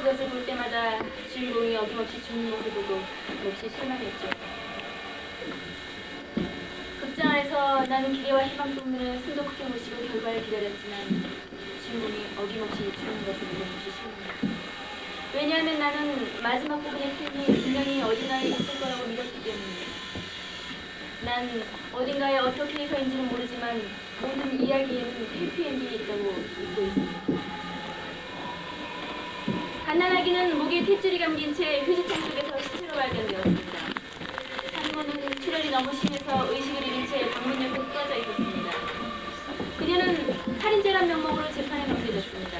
이것을 볼 때마다 주인공이 어김없이 죽는 것을 보고 몹시 실망했죠. 극장 안에서 나는 기대와 희망 때문에 숨도 크게 못 쉬고 결과를 기다렸지만 주인공이 어김없이 죽는 것을 보고 몹시 실망했죠. 왜냐하면 나는 마지막 부분의 필름이 분명히 어딘가에 있을 거라고 믿었기 때문이에요. 난 어딘가에 어떻게 해서인지는 모르지만 모든 이야기에는 해피엔딩이 있다고 믿고 있습니다. 갓난아기는 목에 탯줄이 감긴 채 휴지통 속에서 시체로 발견되었습니다. 산모는 출혈이 너무 심해서 의식을 잃은 채 방문 옆에 쓰러져 있었습니다. 그녀는 살인죄란 명목으로 재판에 넘겨졌습니다.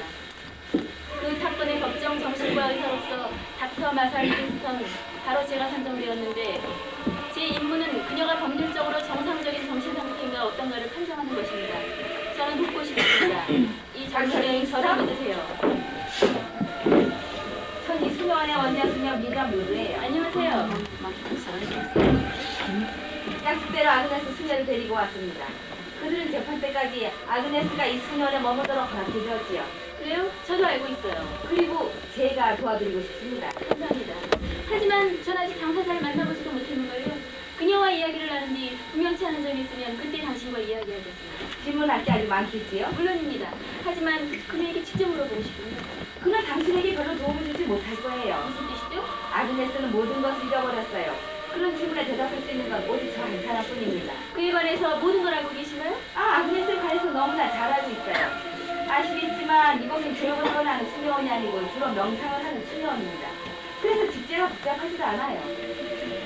그 사건의 법정 정신과 의사로서 닥터 마살 윈스턴, 바로 제가 선정되었는데 제 임무는 그녀가 법률적으로 정상적인 정신 상태인가 어떤가를 판정하는 것입니다. 저는 돕고 싶습니다. 이 정신을 저를 믿으세요. 전 이수명원의 원장수녀 미담 루드예요. 안녕하세요. 약속대로 아그네스 수녀를 데리고 왔습니다. 그들은 재판 때까지 아그네스가 이 수녀원에 머무도록 허락해주었지요. 그래요? 저도 알고 있어요. 그리고 제가 도와드리고 싶습니다. 감사합니다. 하지만 전 아직 당사자를 만나보지도 못했는걸요. 그녀와 이야기를 나눈 뒤 분명치 않은 점이 있으면 그때 당신과 이야기하겠습니다. 질문할 게 아주 많겠지요? 물론입니다. 하지만 그녀에게 직접 물어보고 싶군요. 그는 당신에게 별로 도움을 주지 못할 거예요. 무슨 뜻이죠? 아그네스는 모든 것을 잊어버렸어요. 그런 질문에 대답할 수 있는 건 오직 저 한 사람뿐입니다. 그에 관해서 모든 걸 알고 계시나요? 아그네스에 관해서 너무나 잘 알고 있어요. 아시겠지만 이곳은 교육을 권하는 수녀원이 아니고 주로 명상을 하는 수녀원입니다. 그래서 직제가 복잡하지도 않아요.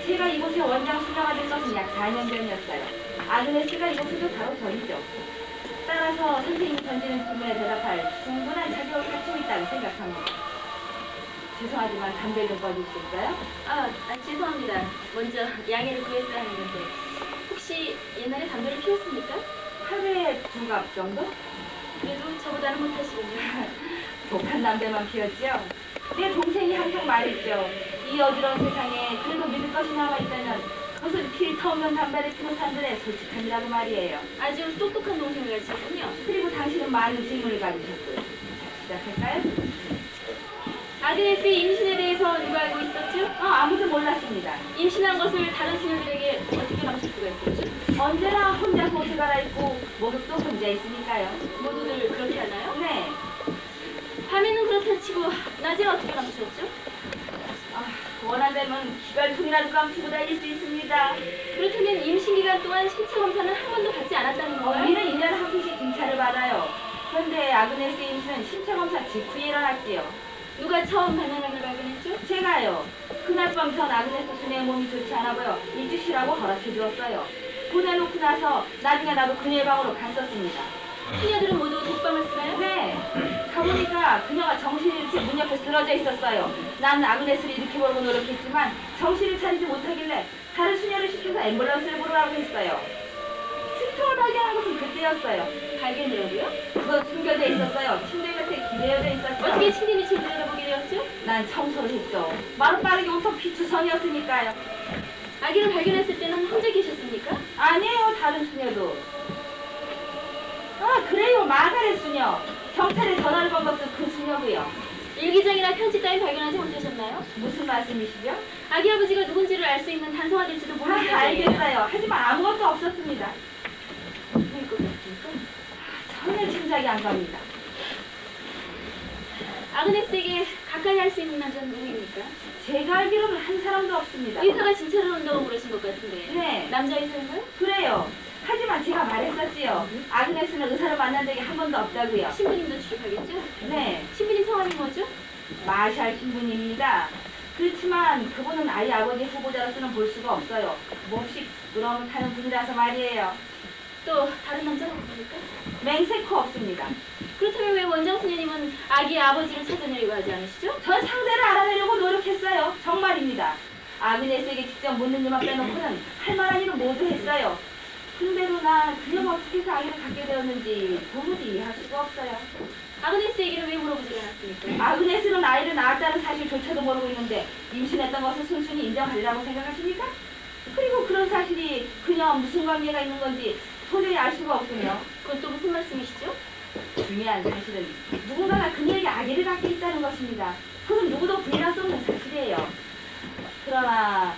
제가 이곳의 원장 수녀가 된 것은 약 4년 전이었어요. 아그네스가 이곳에도 바로 전이죠. 따라서 선생님이 던지는 질문에 대답할 충분한 자격을 갖추고 있다고 생각합니다. 죄송하지만 담배 좀 꺼주시겠어요? 죄송합니다. 먼저 양해를 구했어야 하는 건데 혹시 옛날에 담배를 피웠습니까? 하루에 2갑 정도? 그래도 저보다는 못하시군요. 독한 담배만 피웠죠? 내 동생이 항상 말했죠. 이 어지러운 세상에 그래도 믿을 것이 남아있다면 그것은 필터 없는 담배를 피는 사람들의 솔직함이라고 말이에요. 아주 똑똑한 동생을 가지셨군요. 그리고 당신은 많은 질문을 가지셨고요. 자, 시작할까요? 아그네스의 임신에 대해서 누가 알고 있었죠? 아무도 몰랐습니다. 임신한 것을 다른 수녀들에게 어떻게 감출 수가 있었죠? 언제나 혼자 옷을 갈아입고 목욕도 혼자 있으니까요. 모두들 그렇게 하나요? 네. 밤에는 그렇다 치고 낮에는 어떻게 감추었죠? 원한다면 기관통이라도 감추고 다닐 수 있습니다. 그렇다면 임신 기간 동안 신체 검사는 한 번도 받지 않았다는 거예요? 우리는 1년에 한 번씩 진찰을 받아요. 그런데 아그네스의 임신은 신체 검사 직후에 일어났지요. 누가 처음 갓난아기를 발견했죠? 제가요. 그날 밤 전 아그네스 수녀의 몸이 좋지 않아 보여 일찍 쉬라고 허락해 주었어요. 보내놓고 나서 나중에 나도 그녀의 방으로 갔었습니다. 수녀들은 모두 독방을 쓰나요? 네. 가보니까 그녀가 정신을 잃지 문 옆에 쓰러져 있었어요. 난 아그네스를 일으켜보려고 노력했지만 정신을 차리지 못하길래 다른 수녀를 시켜서 앰뷸런스를 부르라고 했어요. 신통을 발견한 것은 그때였어요. 발견이라고요? 그건 숨겨져 있었어요. 침대 곁에 기대어져 있었죠. 어떻게 침대 밑을 들여다보게 되었죠? 난 청소를 했죠. 마루 빠르게 옷통 피투성이었으니까요. 아기를 발견했을 때는 혼자 계셨습니까? 아니에요, 다른 수녀도. 그래요, 마가렛 수녀. 경찰에 전화를 건 것도 그 수녀고요. 일기장이나 편지 따위 발견하지 못하셨나요? 무슨 말씀이시죠? 아기 아버지가 누군지를 알 수 있는 단서가 될지도 모르는 알겠어요. 하지만 아무것도 없었습니다. 무슨 것 같습니까? 전혀 짐작이 안 갑니다. 아그네스에게 가까이 할 수 있는 남자는 누구입니까? 제가 알기로는 한 사람도 없습니다. 의사가 진찰을 온다고 그러신 것 같은데. 네. 남자 의사인가요? 그래요. 하지만 제가 말했었지요. 아그네스는 의사를 만난 적이 한 번도 없다고요. 신부님도 출입하겠죠? 네. 신부님 성함이 뭐죠? 마샬 신부님입니다. 그렇지만 그분은 아이 아버지 후보자로서는 볼 수가 없어요. 몹시 부끄러움을 타는 분이라서 말이에요. 또 다른 남자가 없습니까? 맹세코 없습니다. 그렇다면 왜 원장 수녀님은 아기의 아버지를 찾아내려고 하지 않으시죠? 전 상대를 알아내려고 노력했어요. 정말입니다. 아그네스에게 직접 묻는 일만 빼놓고는 할 만한 일은 모두 했어요. 근데도 난 그녀가 어떻게 해서 아기를 갖게 되었는지 도무지 이해할 수가 없어요. 아그네스 얘기를 왜 물어보지 않았습니까? 아그네스는 아이를 낳았다는 사실조차도 모르고 있는데 임신했던 것을 순순히 인정하리라고 생각하십니까? 그리고 그런 사실이 그녀와 무슨 관계가 있는 건지 도저히 알 수가 없군요. 그건 또 무슨 말씀이시죠? 중요한 사실은 누군가가 그녀에게 아기를 갖게 있다는 것입니다. 그것은 누구 누구도 부인할 수 없는 사실이에요. 그러나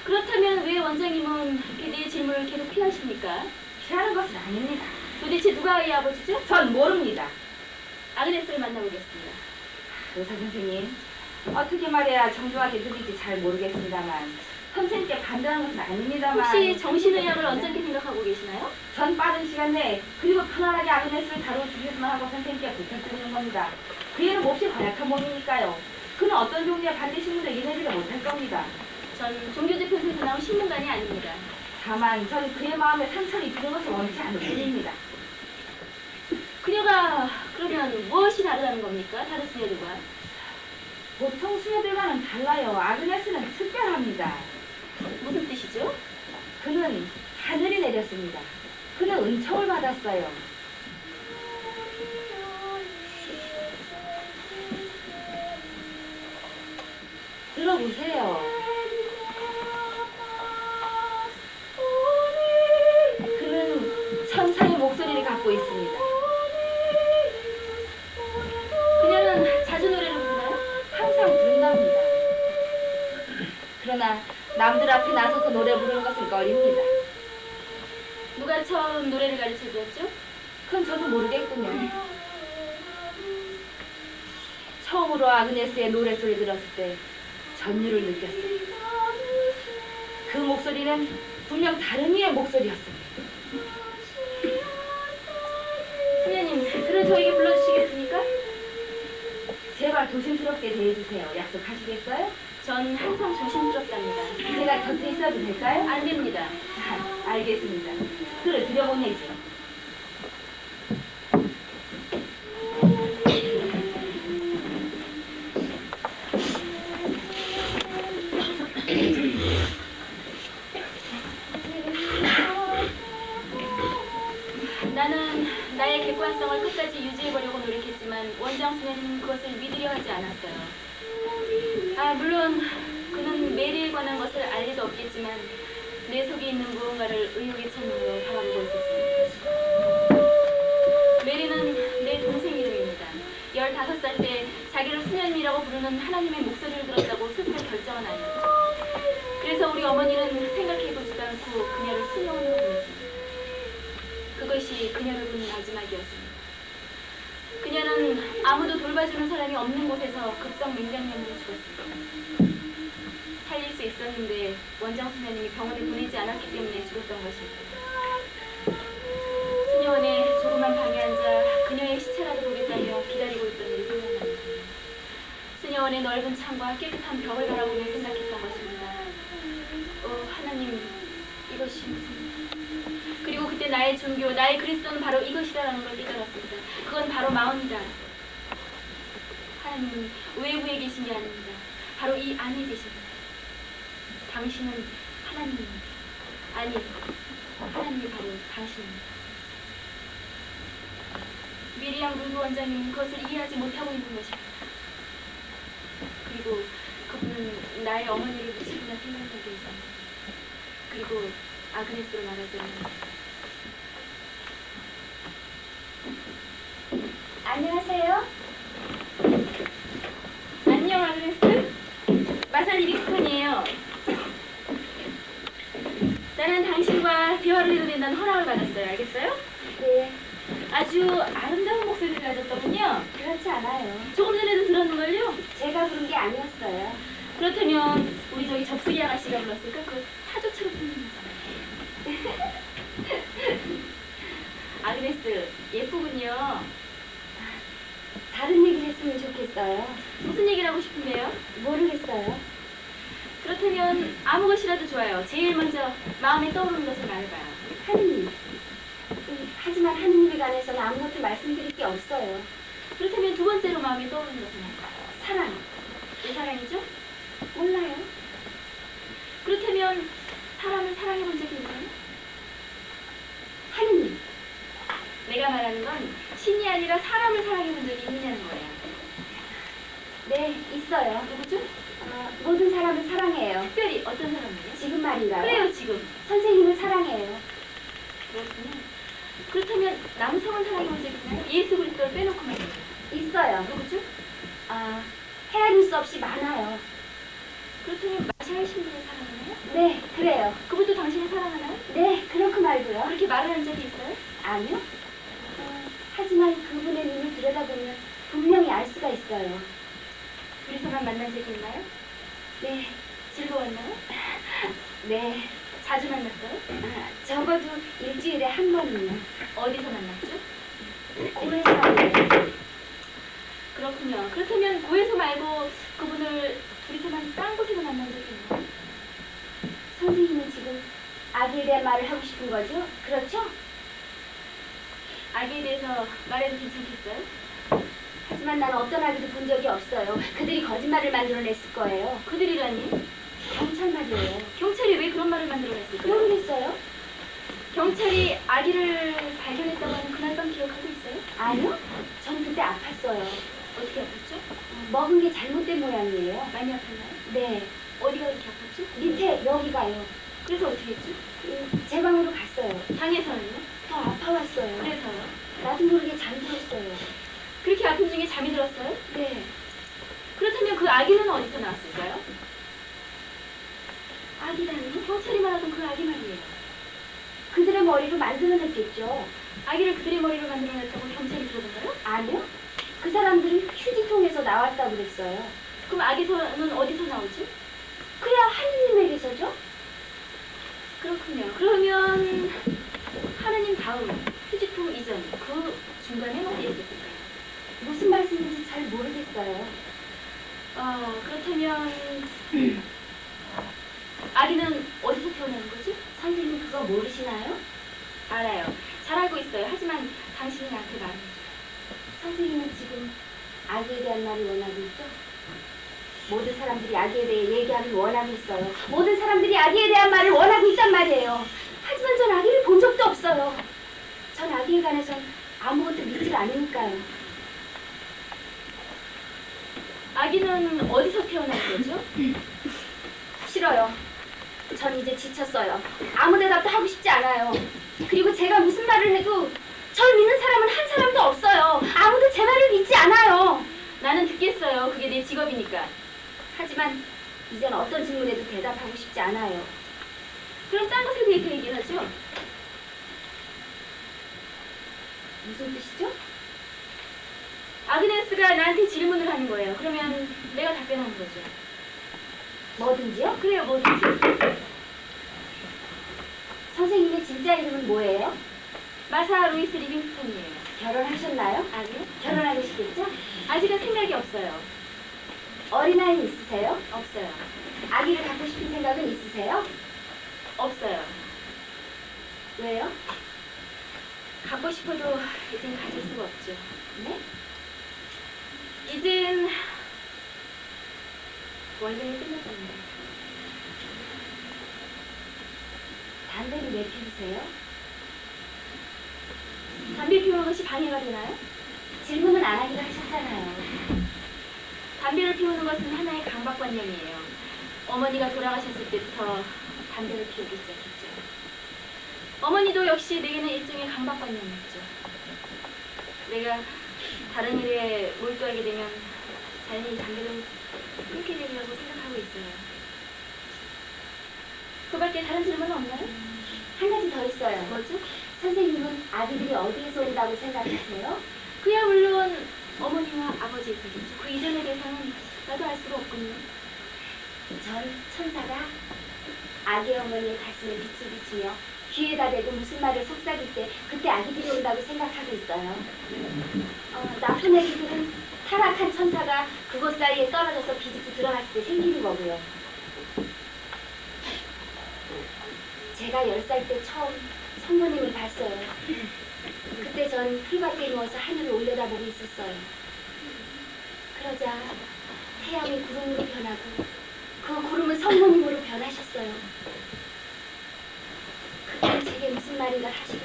그렇다면 왜 원장님은 이렇게 내 질문을 계속 피하십니까? 피하는 것은 아닙니다. 도대체 누가 이 아버지죠? 전 모릅니다. 아그네스를 만나보겠습니다. 의사 선생님, 어떻게 말해야 정중하게 드릴지 잘 모르겠습니다만 선생님께 반대하는 것은 아닙니다만 혹시 정신의학을 언짢게 생각하고 계시나요? 전 빠른 시간 내에 그리고 편안하게 아그네스를 다뤄주기만 하고 선생님께 부탁드리는 겁니다. 그 애는 몹시 허약한 몸이니까요. 그는 어떤 종류의 반드시 문을 이해하지 못할 겁니다. 전 종교재판소에서 나온 신문관이 아닙니다. 다만 전 그의 마음에 상처를 입히는 것을 원치 않을 뿐입니다. 그녀가 그러면 무엇이 다르다는 겁니까? 다른 수녀들과? 보통 수녀들과는 달라요. 아그네스는 특별합니다. 무슨 뜻이죠? 그는 하늘이 내렸습니다. 그는 은총을 받았어요. 들어보세요. 그는 천사의 목소리를 갖고 있습니다. 그녀는 자주 노래를 부르나요? 항상 부른답니다. 그러나 남들 앞에 나서서 노래 부르는 것은 꺼립니다. 누가 처음 노래를 가르쳐 주었죠? 그건 저도 모르겠군요. 처음으로 아그네스의 노래소리 들었을 때 전율을 느꼈어요. 그 목소리는 분명 다른 이의 목소리였습니다. 수녀님, 그를 저에게 불러주시겠습니까? 제발 조심스럽게 대해주세요. 약속하시겠어요? 전 항상 조심스럽답니다. 제가 곁에 있어도 될까요? 안 됩니다. 알겠습니다. 그를 들여보내죠. 나는 나의 객관성을 끝까지 유지해보려고 노력했지만 원장 수녀는 그것을 믿으려 하지 않았어요. 물론 그는 메리에 관한 것을 알 리도 없겠지만 내 속에 있는 무언가를 의욕의 천으로 바라보고 있었습니다. 메리는 내 동생 이름입니다. 15살 때 자기를 수녀님이라고 부르는 하나님의 목소리를 들었다고 스스로 결정한 아이였죠. 그래서 우리 어머니는 생각해보지도 않고 그녀를 수녀원으로 보냈습니다. 그것이 그녀를 본 마지막이었습니다. 그녀는 아무도 돌봐주는 사람이 없는 곳에서 급성 맹장염으로 죽었습니다. 살릴 수 있었는데 원장 수녀님이 병원에 보내지 않았기 때문에 죽었던 것입니다. 수녀원에 조그만 방에 앉아 그녀의 시체라도 보겠다며 기다리고 있던 일이 생각납니다. 수녀원의 넓은 창과 깨끗한 벽을 바라보며 생각했던 것입니다. 하나님, 이것이 무슨... 그리고 그때 나의 종교, 나의 그리스도는 바로 이것이다라는 걸 깨달았습니다. 그건 바로 마음이다. 하나님은 외부에 계신 게 아닙니다. 바로 이 안에 계십니다. 당신은 하나님입니다. 아니, 하나님이 바로 당신입니다. 미리암 루드 원장님은 그것을 이해하지 못하고 있는 것입니다. 그리고 그분은 나의 어머니를 미치구나 생각하게 해서 그리고 아그네스로 말하자면 안녕하세요. 안녕 아그네스. 마살 리빅스톤이에요. 나는 당신과 대화를 해도 된다는 허락을 받았어요. 알겠어요? 네, 아주 아름다운 목소리를 가졌더군요. 그렇지 않아요. 조금 전에도 들었는걸요? 제가 부른 게 아니었어요. 그렇다면 우리 저기 접수리 아가씨가 불렀을까? 그 타조처럼 부르는 거잖아요. 아그네스, 예쁘군요. 다른 얘기를 했으면 좋겠어요. 무슨 얘기를 하고 싶은데요? 모르겠어요. 그렇다면 아무 것이라도 좋아요. 제일 먼저 마음에 떠오르는 것을 말해봐요. 하느님. 하지만 하느님에 관해서는 아무것도 말씀드릴 게 없어요. 그렇다면 두 번째로 마음에 떠오르는 것은 뭘까요? 사랑. 왜 사랑이죠? 몰라요. 그렇다면 사람을 사랑해본 적이 있나요? 하느님. 내가 말하는 건 신이 아니라 사람을 사랑해본 적이 있느냐는 거예요. 네, 있어요. 누구죠? 모든 사람을 사랑해요. 특별히 어떤 사람이에요? 지금 말인가요? 그래요, 지금. 선생님을 사랑해요. 그렇군요. 그렇다면 남성은 사랑해 본 적 있나요? 예수 그리스도를 빼놓고 말이에요. 있어요. 누구죠? 아, 헤아릴 수 없이 많아요. 그렇다면 마샬 신부를 사랑하나요? 네, 그래요. 그분도 당신을 사랑하나요? 네, 그렇고 말고요. 그렇게 말을 한 적이 있어요? 아니요. 하지만 그분의 눈을 들여다보면 분명히 알 수가 있어요. 둘이서만 만난 적이 있나요? 네, 즐거웠나요? 네. 자주 만났어요? 적어도 일주일에 한 번은요. 어디서 만났죠? 고래사예요. 그렇군요. 그렇다면 고에서 말고 그분을 둘이서만 딴 곳에서 만난 적이 있나요? 선생님은 지금 아기에 대한 말을 하고 싶은 거죠? 그렇죠? 아기에 대해서 말해도 괜찮겠어요? 하지만 나는 어떤 아기도 본 적이 없어요. 그들이 거짓말을 만들어냈을 거예요. 그들이라니? 경찰 말이에요. 경찰이 왜 그런 말을 만들어냈을까요? 모르겠어요? 경찰이 아기를 발견했다고 하는 그날 밤 기억하고 있어요? 아니요? 전 그때 아팠어요. 어떻게 아팠죠? 먹은 게 잘못된 모양이에요. 많이 아팠나요? 네. 어디가 그렇게 아팠죠? 밑에 여기가요. 그래서 어떻게 했죠? 제 방으로 갔어요. 방에서는요? 더 아파왔어요. 그래서요? 나도 모르게 잠들었어요. 그렇게 아픈 중에 잠이 들었어요? 네. 그렇다면 그 아기는 어디서 나왔을까요? 아기라니? 경찰이 말하던 그 아기 말이에요. 그들의 머리로 만들어냈겠죠. 아기를 그들의 머리로 만들어냈다고 경찰이 그러던가요? 아니요. 그 사람들은 휴지통에서 나왔다고 그랬어요. 그럼 아기는 어디서 나오지? 그야 하느님에게서죠? 그렇군요. 그러면 하느님 다음, 휴지통 이전, 그 중간에 어디에 있었을까요? 무슨 말씀인지 잘 모르겠어요. 그렇다면 아기는 어디서 태어나는 거지? 선생님 그거 모르시나요? 알아요. 잘 알고 있어요. 하지만 당신이 나한테 말해줘. 선생님은 지금 아기에 대한 말을 원하고 있죠? 모든 사람들이 아기에 대해 얘기하길 원하고 있어요. 모든 사람들이 아기에 대한 말을 원하고 있단 말이에요. 하지만 전 아기를 본 적도 없어요. 전 아기에 관해선 아무것도 믿질 않으니까요. 아기는 어디서 태어난 거죠? 싫어요. 전 이제 지쳤어요. 아무 대답도 하고 싶지 않아요. 그리고 제가 무슨 말을 해도 절 믿는 사람은 한 사람도 없어요. 아무도 제 말을 믿지 않아요. 나는 듣겠어요. 그게 내 직업이니까. 하지만 이젠 어떤 질문에도 대답하고 싶지 않아요. 그럼 딴 것에 대해서 얘기하죠. 무슨 뜻이죠? 아그네스가 나한테 질문을 하는 거예요. 그러면 내가 답변하는 거죠. 뭐든지요? 그래요, 뭐든지. 선생님의 진짜 이름은 뭐예요? 마사 루이스 리빙스턴이에요. 결혼하셨나요? 아니요? 결혼하시겠죠? 아직은 생각이 없어요. 어린아이는 있으세요? 없어요. 아기를 갖고 싶은 생각은 있으세요? 없어요. 왜요? 갖고 싶어도 이젠 가질 수가 없죠. 네? 이젠 원래는 끝났답니다. 담배를 왜 피우세요? 담배 피우는 것이 방해가 되나요? 질문은 안 하기로 하셨잖아요. 담배를 피우는 것은 하나의 강박관념이에요. 어머니가 돌아가셨을 때부터 담배를 피우기 시작했죠. 어머니도 역시 내게는 일종의 강박관념이었죠. 내가 다른 일에 몰두하게 되면 자연히 담배를 끊게 되리라고 생각하고 있어요. 그 밖에 다른 질문은 없나요? 한 가지 더 있어요. 뭐죠? 선생님은 아기들이 어디에서 온다고 생각하세요? 그야 물론 어머니와 아버지에서겠죠. 그 이전에 대해서는 나도 알 수가 없군요. 전 천사가 아기 어머니의 가슴에 빛을 비추며 귀에다 대고 무슨 말을 속삭일 때 그때 아기들이 온다고 생각하고 있어요. 나쁜 아기들은 타락한 천사가 그곳 사이에 떨어져서 비집고 들어갔을 때 생기는 거고요. 제가 10살 때 처음 성모님을 봤어요. 그때 전 풀밭에 누워서 하늘을 올려다보고 있었어요. 그러자 태양이 구름으로 변하고 그 구름은 성모님으로 변하셨어요. 그때 제게 무슨 말인가 하시고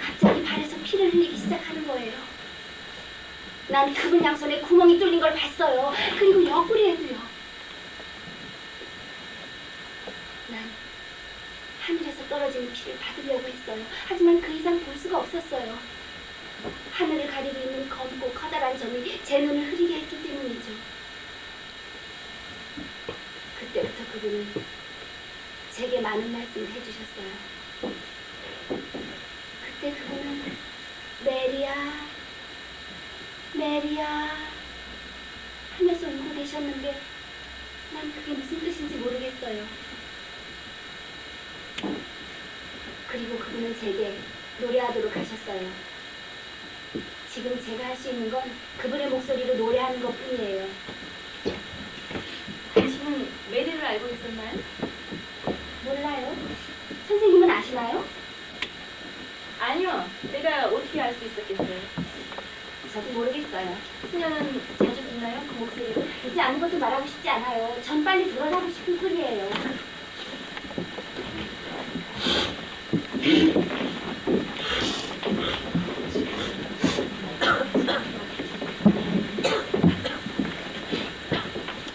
갑자기 발에서 피를 흘리기 시작하는 거예요. 난 그분 양손에 구멍이 뚫린 걸 봤어요. 그리고 옆구리에도요. 난 하늘에서 떨어진 떨어지는 피를 받으려고 했어요. 하지만 그 이상 볼 수가 없었어요. 하늘을 가리고 있는 검고 커다란 점이 제 눈을 흐리게 했기 때문이죠. 그때부터 그분은 제게 많은 말씀을 해주셨어요. 그때 그분은 메리야, 메리야 하면서 울고 계셨는데 난 그게 무슨 뜻인지 모르겠어요. 그리고 그분은 제게 노래하도록 하셨어요. 지금 제가 할 수 있는 건 그분의 목소리로 노래하는 것뿐이에요. 당신은 메리를 알고 있었나요? 몰라요? 선생님은 아시나요? 아니요. 내가 어떻게 알 수 있었겠어요? 저도 모르겠어요. 수녀는 자주 듣나요? 그 목소리를? 이제 아무것도 말하고 싶지 않아요. 전 빨리 돌아가고 싶은 뿐이에요.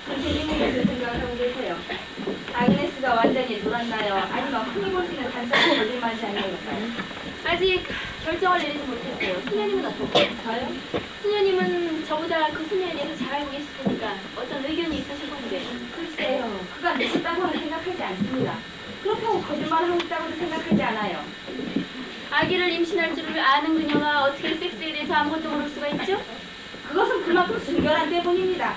선생님은 무슨 생각을 하고 계세요? 아그네스가 완전히 돌았나요? 아니면 흔히 볼 수 있는 단순한 거짓말이 아니었나요? 아직 결정을 내리지 못했어요. 수녀님은 어떠세요? 저요? 수녀님은 저보다 그 수녀에 대해서 잘 알고 계시니까 어떤 의견이 있으실 건데. 글쎄요. 그가 미쳤다고는 생각하지 않습니다. 그렇다고 거짓말을 하고 있다고도 생각하지 않아요. 아기를 임신할 줄을 아는 그녀가 어떻게 섹스에 대해서 아무것도 모를 수가 있죠? 그것은 그만큼 순결한 때문입니다.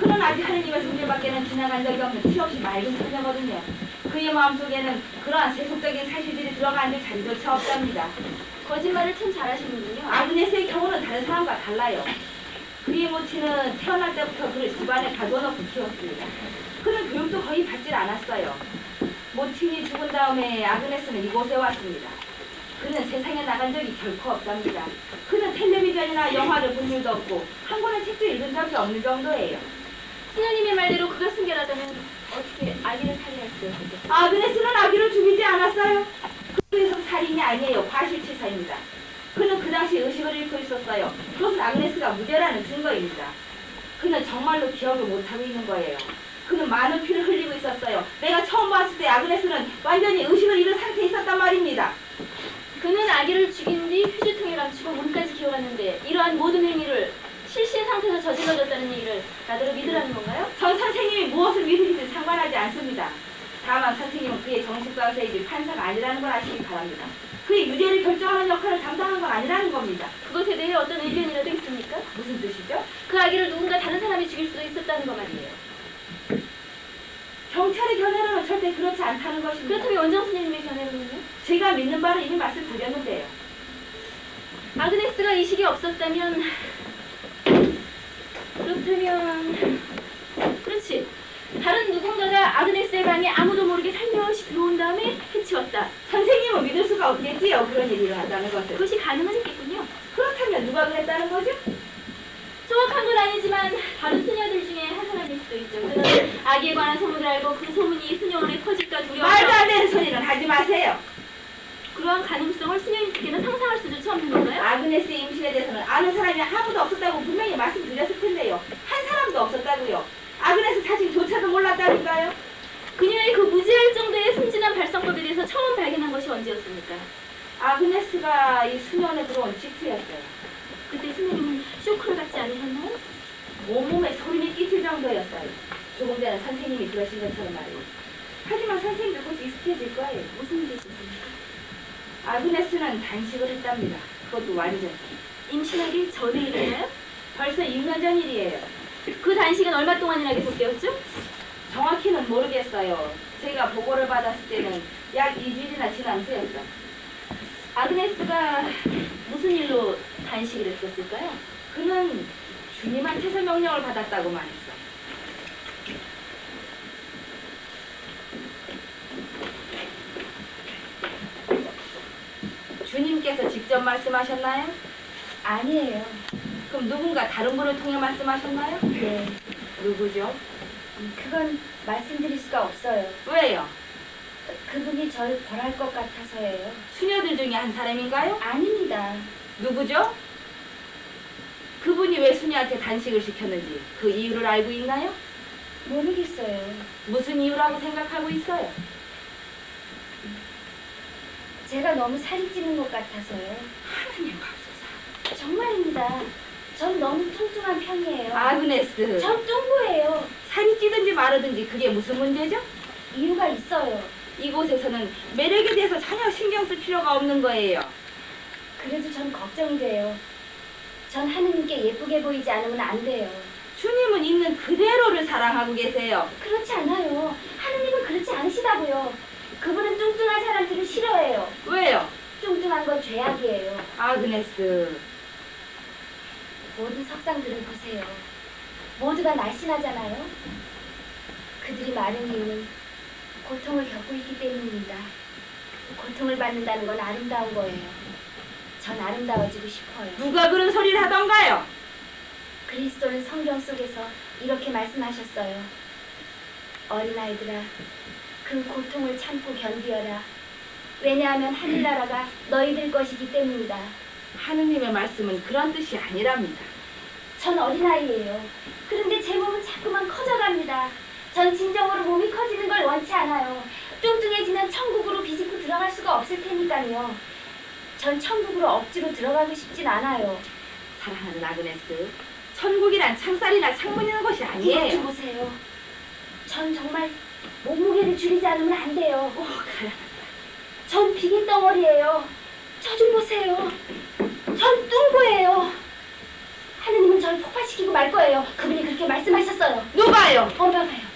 그는 아직 하느님의 숭배밖에는 지나간 적이 없는 티없이 맑은 처녀거든요. 그의 마음속에는 그러한 세속적인 사실들이 들어가 앉을 자리조차 없답니다. 거짓말을 참 잘하시는군요. 아그네스의 경우는 다른 사람과 달라요. 그의 모친은 태어날 때부터 그를 집안에 가둬놓고 키웠습니다. 그는 교육도 거의 받질 않았어요. 모친이 죽은 다음에 아그네스는 이곳에 왔습니다. 그는 세상에 나간 적이 결코 없답니다. 그는 텔레비전이나 영화를 본 일도 없고 한 권의 책도 읽은 적이 없는 정도예요. 수녀님의 말대로 그가 순결하다면 어떻게 아기를 살해할 수 있었어요? 아그네스는 아기를 죽이지 않았어요. 그래서 살인이 아니에요. 과실치사입니다. 그는 그 당시 의식을 잃고 있었어요. 그것은 아그네스가 무죄라는 증거입니다. 그는 정말로 기억을 못하고 있는 거예요. 그는 많은 피를 흘리고 있었어요. 내가 처음 봤을 때 아그네스는 완전히 의식을 잃은 상태에 있었단 말입니다. 그는 아기를 죽인 뒤 휴지통에 감추고 문까지 기어갔는데 이러한 모든 행위를 실시의 상태에서 저질러졌다는 얘기를 나더러 믿으라는 건가요? 전 선생님이 무엇을 믿으시든 상관하지 않습니다. 다만 선생님은 그의 정신과의사이지 판사가 아니라는 걸 아시기 바랍니다. 그의 유죄를 결정하는 역할을 담당한 건 아니라는 겁니다. 그것에 대해 어떤 의견이라도 있습니까? 무슨 뜻이죠? 그 아기를 누군가 다른 사람이 죽일 수도 있었다는 거 말이에요. 경찰의 견해로는 절대 그렇지 않다는 것입니다. 그렇다면 원정 스님의 견해로는요? 제가 믿는 바를 이미 말씀드렸는데요. 아그네스가 의식이 없었다면 그렇다면 그렇지. 다른 누군가가 아그네스의 방에 아무도 모르게 살며시 들어온 다음에 해치웠다. 선생님은 믿을 수가 없겠지요. 그런 일이 일어났다는 것을. 그것이 가능하겠군요. 그렇다면 누가 그랬다는 거죠? 정확한 건 아니지만 다른 수녀들 중에 한 사람일 수도 있죠. 그는 아기에 관한 소문을 알고 그 소문이 수녀원에 퍼질까 말도 두려워서 안 되는 소리는 하지 마세요. 그러한 가능성을 수녀님께는 상상할 수조차 없는 건가요? 아그네스의 임신에 대해서는 아는 사람이 아무도 없었다고 분명히 말씀드렸을 텐데요. 한 사람도 없었다고요. 아그네스 자신조차도 몰랐다니까요. 그녀의 그 무지할 정도의 순진한 발성법에 대해서 처음 발견한 것이 언제였습니까? 아그네스가 이 수년에 들어온 직후였어요. 그때 수녀님은 쇼크를 받지 않으셨나요? 온몸에 소름이 끼칠 정도였어요. 조금 전에 선생님이 그러신 것처럼 말이에요. 하지만 선생님도 곧 익숙해질 거예요. 무슨 일이 있었습니까? 아그네스는 단식을 했답니다. 그것도 완전. 임신하기 전에 일어나요? 벌써 6년 전 일이에요. 그 단식은 얼마 동안이나 계속되었죠? 정확히는 모르겠어요. 제가 보고를 받았을 때는 약 2주일이나 지난 후였어요. 아그네스가 무슨 일로 단식을 했었을까요? 그는 주님한테서 명령을 받았다고만 했어. 주님께서 직접 말씀하셨나요? 아니에요. 그럼 누군가 다른 분을 통해 말씀하셨나요? 네. 누구죠? 그건 말씀드릴 수가 없어요. 왜요? 그분이 절 벌할 것 같아서예요. 수녀들 중에 한 사람인가요? 아닙니다. 누구죠? 그분이 왜 수녀한테 단식을 시켰는지 그 이유를 알고 있나요? 모르겠어요. 무슨 이유라고 생각하고 있어요? 제가 너무 살이 찌는 것 같아서요. 하느님 맙소사. 정말입니다. 전 너무 뚱뚱한 편이에요. 아그네스, 전 뚱보예요. 살이 찌든지 마르든지 그게 무슨 문제죠? 이유가 있어요. 이곳에서는 매력에 대해서 전혀 신경 쓸 필요가 없는 거예요. 그래도 전 걱정이 돼요. 전 하느님께 예쁘게 보이지 않으면 안 돼요. 주님은 있는 그대로를 사랑하고 계세요. 그렇지 않아요. 하느님은 그렇지 않으시다고요. 그분은 뚱뚱한 사람들을 싫어해요. 왜요? 뚱뚱한 건 죄악이에요. 아그네스, 모든 석상들을 보세요. 모두가 날씬하잖아요. 그들이 마른 이유는 고통을 겪고 있기 때문입니다. 고통을 받는다는 건 아름다운 거예요. 전 아름다워지고 싶어요. 누가 그런 소리를 하던가요? 그리스도는 성경 속에서 이렇게 말씀하셨어요. 어린아이들아, 그 고통을 참고 견디어라. 왜냐하면 하늘나라가 너희들 것이기 때문이다. 하느님의 말씀은 그런 뜻이 아니랍니다. 전 어린아이예요. 그런데 제 몸은 자꾸만 커져갑니다. 전 진정으로 몸이 커지는 걸 원치 않아요. 뚱뚱해지면 천국으로 비집고 들어갈 수가 없을 테니까요. 전 천국으로 억지로 들어가고 싶진 않아요. 사랑하는 아그네스, 천국이란 창살이나 창문 있는 곳이 이것 좀 아니에요. 보세요. 전 정말 몸무게를 줄이지 않으면 안 돼요. 전 비계 덩어리예요. 저 좀 보세요. 전 뚱보예요. 하느님은 저를 폭발시키고 말 거예요. 그분이 그렇게 말씀하셨어요. 누가요? 엄마가요.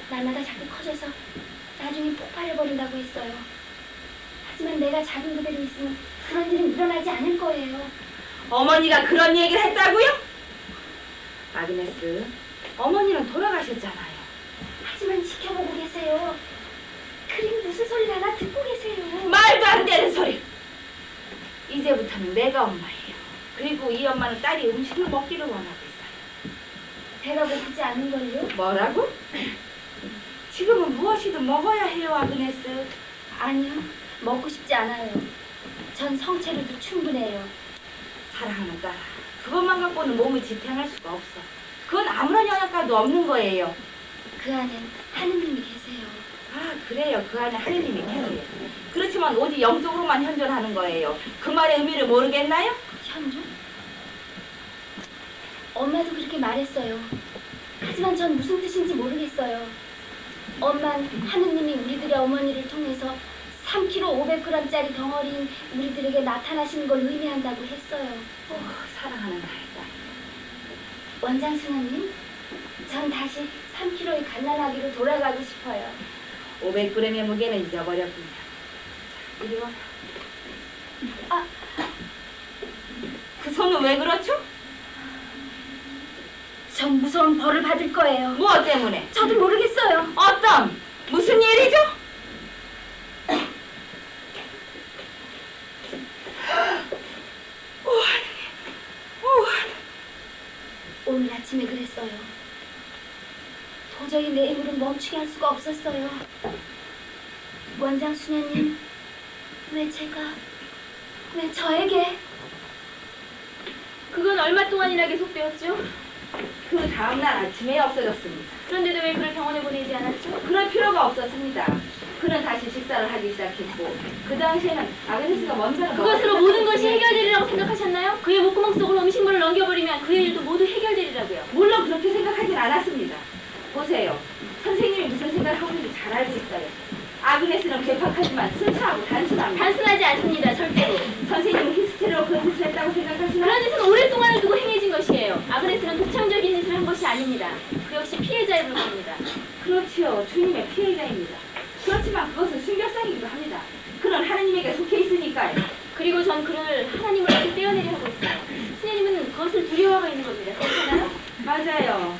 날마다 자꾸 커져서 나중에 폭발해버린다고 했어요. 하지만 내가 작은 그대로 있으면 그런 일은 일어나지 않을 거예요. 어머니가 그런 얘기를 했다고요? 아그네스, 어머니는 돌아가셨잖아요. 하지만 지켜보고 계세요. 그림 무슨 소리를 하나 듣고 계세요. 말도 안 되는 소리. 이제부터는 내가 엄마예요. 그리고 이 엄마는 딸이 음식을 먹기를 원하고 있어요. 배가 고프지 않는 걸요? 뭐라고? 지금은 무엇이든 먹어야 해요, 아그네스. 아니요. 먹고 싶지 않아요. 전 성체로도 충분해요. 사랑하는 딸아, 그것만 갖고는 몸을 지탱할 수가 없어. 그건 아무런 영양가도 없는 거예요. 그 안엔 하느님이 계세요. 아, 그래요. 그 안에 하느님이 계세요. 그렇지만 오직 영적으로만 현존하는 거예요. 그 말의 의미를 모르겠나요? 현존? 엄마도 그렇게 말했어요. 하지만 전 무슨 뜻인지 모르겠어요. 엄만 하느님이 우리들의 어머니를 통해서 3kg 500g짜리 덩어리인 우리들에게 나타나시는 걸 의미한다고 했어요. 사랑하는 나의 딸. 원장수녀님, 전 다시 3kg의 갓난아기로 돌아가고 싶어요. 500g의 무게는 잊어버렸군요. 자, 이리 와. 아. 그 손은 왜 그렇죠? 전 무서운 벌을 받을 거예요. 무엇 때문에? 저도 모르겠어요. 어떤? 무슨 일이죠? 오늘 아침에 그랬어요. 도저히 내 힘으로 멈추게 할 수가 없었어요. 원장 수녀님, 왜 저에게? 그건 얼마 동안이나 계속되었죠? 그 다음날 아침에 없어졌습니다. 그런데도 왜 그를 병원에 보내지 않았죠? 그럴 필요가 없었습니다. 그는 다시 식사를 하기 시작했고 그 당시에는 아그네스가 먼저 그것으로 모든 것이 해결되리라고 생각하셨나요? 그의 목구멍 속으로 음식물을 넘겨버리면 그의 일도 모두 해결되리라고요. 물론 그렇게 생각하진 않았습니다. 보세요. 선생님이 무슨 생각을 하고 있는지 잘 알고 있어요. 아그네스는 괴팍하지만 순수하고 단순합니다. 단순하지 않습니다. 절대로. 선생님은 히스테리로 그런 짓을 했다고 생각하시나요? 그런 짓은 오랫동안을 두고 행해진 것이에요. 아그네스는 독창적인 짓을 한 것이 아닙니다. 그 역시 피해자에 불과합니다. 그렇지요. 주님의 피해자입니다. 그렇지만 그것은 순결상이기도 합니다. 그는 하나님에게 속해 있으니까요. 그리고 전 그를 하나님으로부터 떼어내려 하고 있어요. 스님은 그것을 두려워하고 있는 겁니다. 그렇잖아요? 맞아요.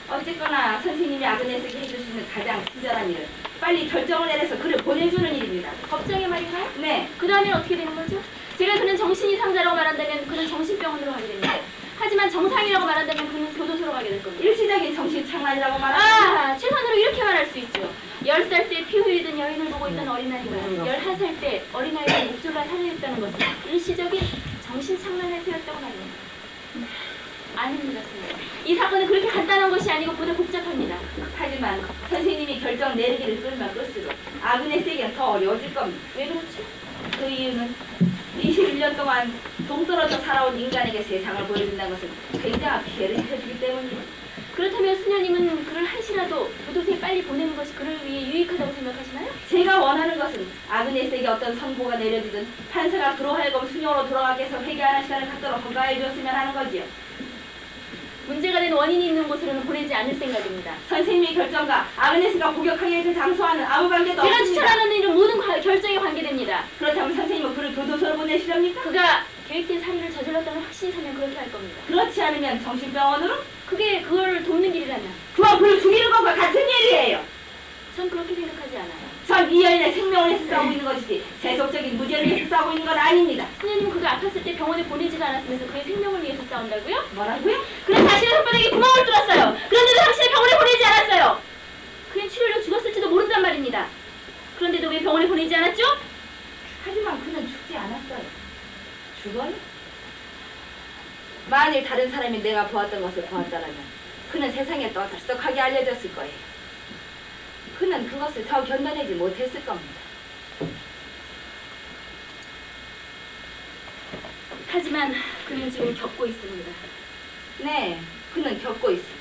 어쨌거나 선생님이 아그네스에게 해주시는 가장 친절한 일은 빨리 결정을 내려서 그를 보내주는 일입니다. 법정의 말인가요? 네. 그 다음엔 어떻게 되는 거죠? 제가 그는 정신 이상자라고 말한다면 그는 정신병원으로 가게 됩니다. 하지만 정상이라고 말한다면 그는 교도소로 가게 될 겁니다. 일시적인 정신착란이라고 말합니다. 아, 최선으로 이렇게 말할 수 있죠. 10살 때 피 흘리던 여인을 보고 있던 어린아이가 11살 때 어린아이를 목줄라 살해했다는 것은 일시적인 정신착란을 세웠다고 말입니다. 아닙니다, 선생님. 이 사건은 그렇게 간단한 것이 아니고 보다 복잡합니다. 하지만 선생님이 결정 내리기를 끌면 끌수록 아그네스에게는 더 어려워질 겁니다. 왜 그렇죠? 그 이유는 21년 동안 동떨어져 살아온 인간에게 세상을 보여준다는 것은 굉장한 피해를 입혀주기 때문이에요. 그렇다면 수녀님은 그를 한시라도 부도새에 빨리 보내는 것이 그를 위해 유익하다고 생각하시나요? 제가 원하는 것은 아그네스에게 어떤 선고가 내려지든 판사가 그로 하여금 수녀로 돌아가게 해서 회개하는 시간을 갖도록 허가해 주었으면 하는 거지요. 문제가 된 원인이 있는 곳으로는 보내지 않을 생각입니다. 선생님의 결정과 아그네스가 복역하게 해줄 장소와는 아무 관계도 제가 없습니다. 추천하는 일은 모든 결정에 관계됩니다. 그렇다면 선생님은 그를 교도소로 보내시렵니까? 그가 계획된 살인을 저질렀다는 확신이 사면 그렇게 할 겁니다. 그렇지 않으면 정신병원으로? 그게 그걸 돕는 길이라면 그와 그를 죽이는 것과 같은 일이에요. 전 그렇게 생각하지 않아요. 전 이 여인의 생명을 위해서 싸우고 있는 것이지 세속적인 무죄를 위해서 싸우고 있는 건 아닙니다. 수녀님은 그가 아팠을 때 병원에 보내지도 않았으면서 그의 생명을 위해서 싸운다고요? 뭐라고요? 그는 자신의 손바닥에 구멍을 뚫었어요. 그런데도 당신을 병원에 보내지 않았어요. 그는 치료로 죽었을지도 모른단 말입니다. 그런데도 왜 병원에 보내지 않았죠? 하지만 그는 죽지 않았어요. 죽어요? 만일 다른 사람이 내가 보았던 것을 보았다면 그는 세상에 떠들썩하게 알려졌을 거예요. 그는 그것을 더 견뎌내지 못했을 겁니다. 하지만 그는 지금 겪고 있습니다. 네, 그는 겪고 있습니다.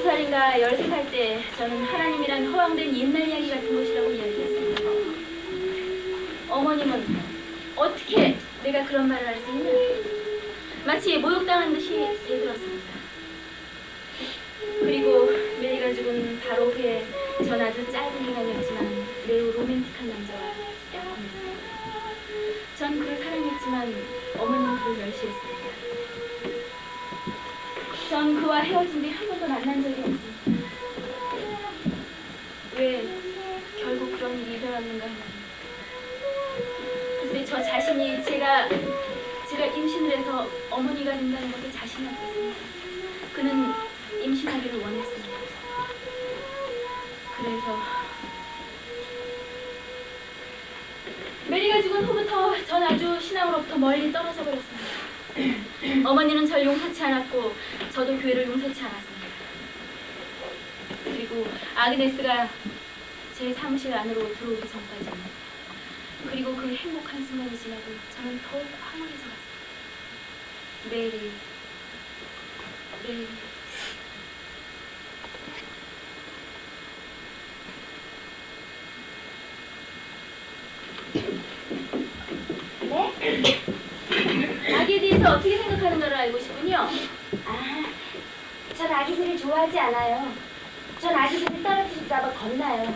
살인가 13살 때 저는 하나님이란 허황된 옛날 이야기 같은 것이라고 이야기했습니다. 어머님은 어떻게 내가 그런 말을 할 수 있냐? 마치 모욕당한 듯이 대들었습니다. 그리고 메리가 죽은 바로 후에 전 아주 짧은 기간이었지만 매우 로맨틱한 남자와 약혼했습니다. 전 그를 사랑했지만 어머니는 그를 멸시했습니다. 전 그와 헤어진 뒤 한 번도 만난 적이 없습니다. 왜 결국 그런 일이 일어났는가 하면 글쎄 저 자신이 제가 임신을 해서 어머니가 된다는 것에 자신이 없었습니다. 그는 임신하기를 원했습니다. 그래서 메리가 죽은 후부터 전 아주 신앙으로부터 멀리 떨어져 버렸습니다. 어머니는 절 용서치 않았고 저도 교회를 용서치 않았습니다. 그리고 아그네스가 제 사무실 안으로 들어오기 전까지는 그리고 그 행복한 순간이 지나고 저는 더욱 황홀해져 갔습니다. 메리 네? 아기에 대해서 어떻게 생각하는가를 알고 싶군요. 전 아기들을 좋아하지 않아요. 전 아기들을 떨어뜨릴까봐 겁나요.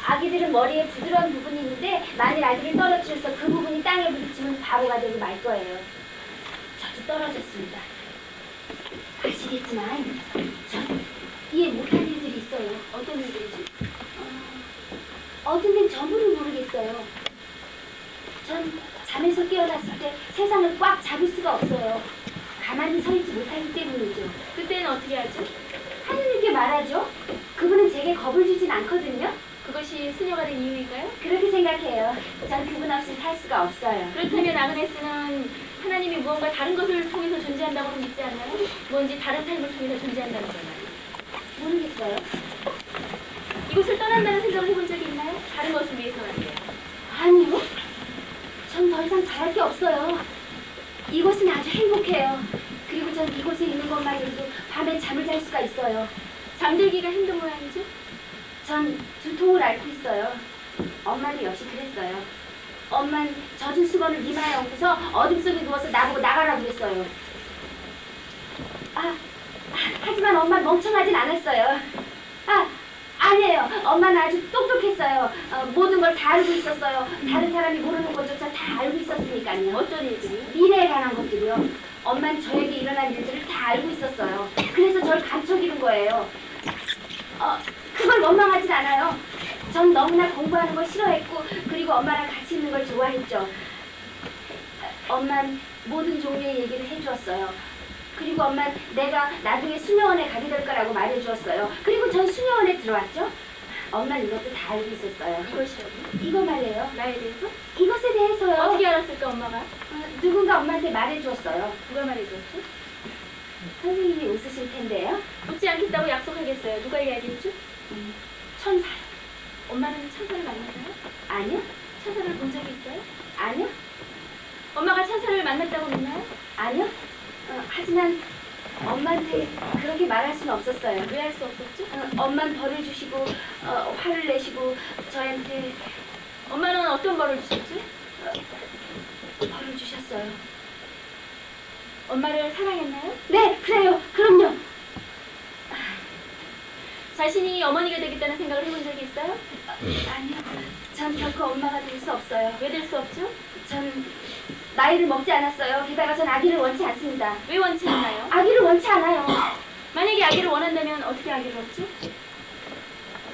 아기들은 머리에 부드러운 부분이 있는데 만일 아기를 떨어뜨려서 그 부분이 땅에 부딪히면 바보가 되고 말 거예요. 저도 떨어졌습니다. 아시겠지만 전 이해 못할 일들이 있어요. 어떤 일들이지? 어떤 데는 전부를 모르겠어요. 전 잠에서 깨어났을 때 세상을 꽉 잡을 수가 없어요. 가만히 서 있지 못하기 때문이죠. 그때는 어떻게 하죠? 하느님께 말하죠. 그분은 제게 겁을 주진 않거든요. 그것이 수녀가 된 이유일까요? 그렇게 생각해요. 전 그분 없이 살 수가 없어요. 그렇다면 아그네스는 하나님이 무언가 다른 것을 통해서 존재한다고 믿지 않나요? 뭔지 다른 삶을 통해서 존재한다는 거예요. 모르겠어요. 이곳을 떠난다는 생각을 해본 적이 있나요? 다른 것을 위해서 말이에요. 아니요. 전 더 이상 바랄 게 없어요. 이곳은 아주 행복해요. 그리고 전 이곳에 있는 것만으로도 밤에 잠을 잘 수가 있어요. 잠들기가 힘든 모양이죠? 전 두통을 앓고 있어요. 엄마도 역시 그랬어요. 엄만 젖은 수건을 이마에 얹고서 어둠 속에 누워서 나보고 나가라고 그랬어요. 하지만 엄마 멍청하진 않았어요. 아니에요. 엄마는 아주 똑똑했어요. 모든 걸 다 알고 있었어요. 다른 사람이 모르는 것조차 다 알고 있었으니까요. 어떤 일들이? 미래에 관한 것들이요. 엄마는 저에게 일어난 일들을 다 알고 있었어요. 그래서 저를 감춰기는 거예요. 그걸 원망하진 않아요. 전 너무나 공부하는 걸 싫어했고 그리고 엄마랑 같이 있는 걸 좋아했죠. 엄마는 모든 종류의 얘기를 해주었어요. 그리고 엄마 내가 나중에 수녀원에 가게 될 거라고 말해주었어요. 그리고 전 수녀원에 들어왔죠. 엄마는 이것도 다 알고 있었어요. 이것이라고? 이거 말이에요. 나에 대해서? 이것에 대해서요. 어떻게 알았을까 엄마가? 누군가 엄마한테 말해주었어요. 누가 말해줬지? 선생님이 웃으실 텐데요. 웃지 않겠다고 약속하겠어요. 누가 이야기했죠? 천사요. 엄마는 천사를 만났나요? 아니요? 천사를 본 적이 있어요? 아니요? 엄마가 천사를 만났다고 믿나요? 아니요? 하지만 엄마한테 그렇게 말할 수는 없었어요. 왜 할 수 없었죠? 엄마는 벌을 주시고 화를 내시고 저한테 엄마는 어떤 벌을 주셨지? 벌을 주셨어요. 엄마를 사랑했나요? 네, 그래요. 그럼요. 자신이 어머니가 되겠다는 생각을 해본 적이 있어요? 아니요. 전 결코 엄마가 될 수 없어요. 왜 될 수 없죠? 전 나이를 먹지 않았어요. 게다가 전 아기를 원치 않습니다. 왜 원치 않나요? 아기를 원치 않아요. 만약에 아기를 원한다면 어떻게 아기를 얻죠?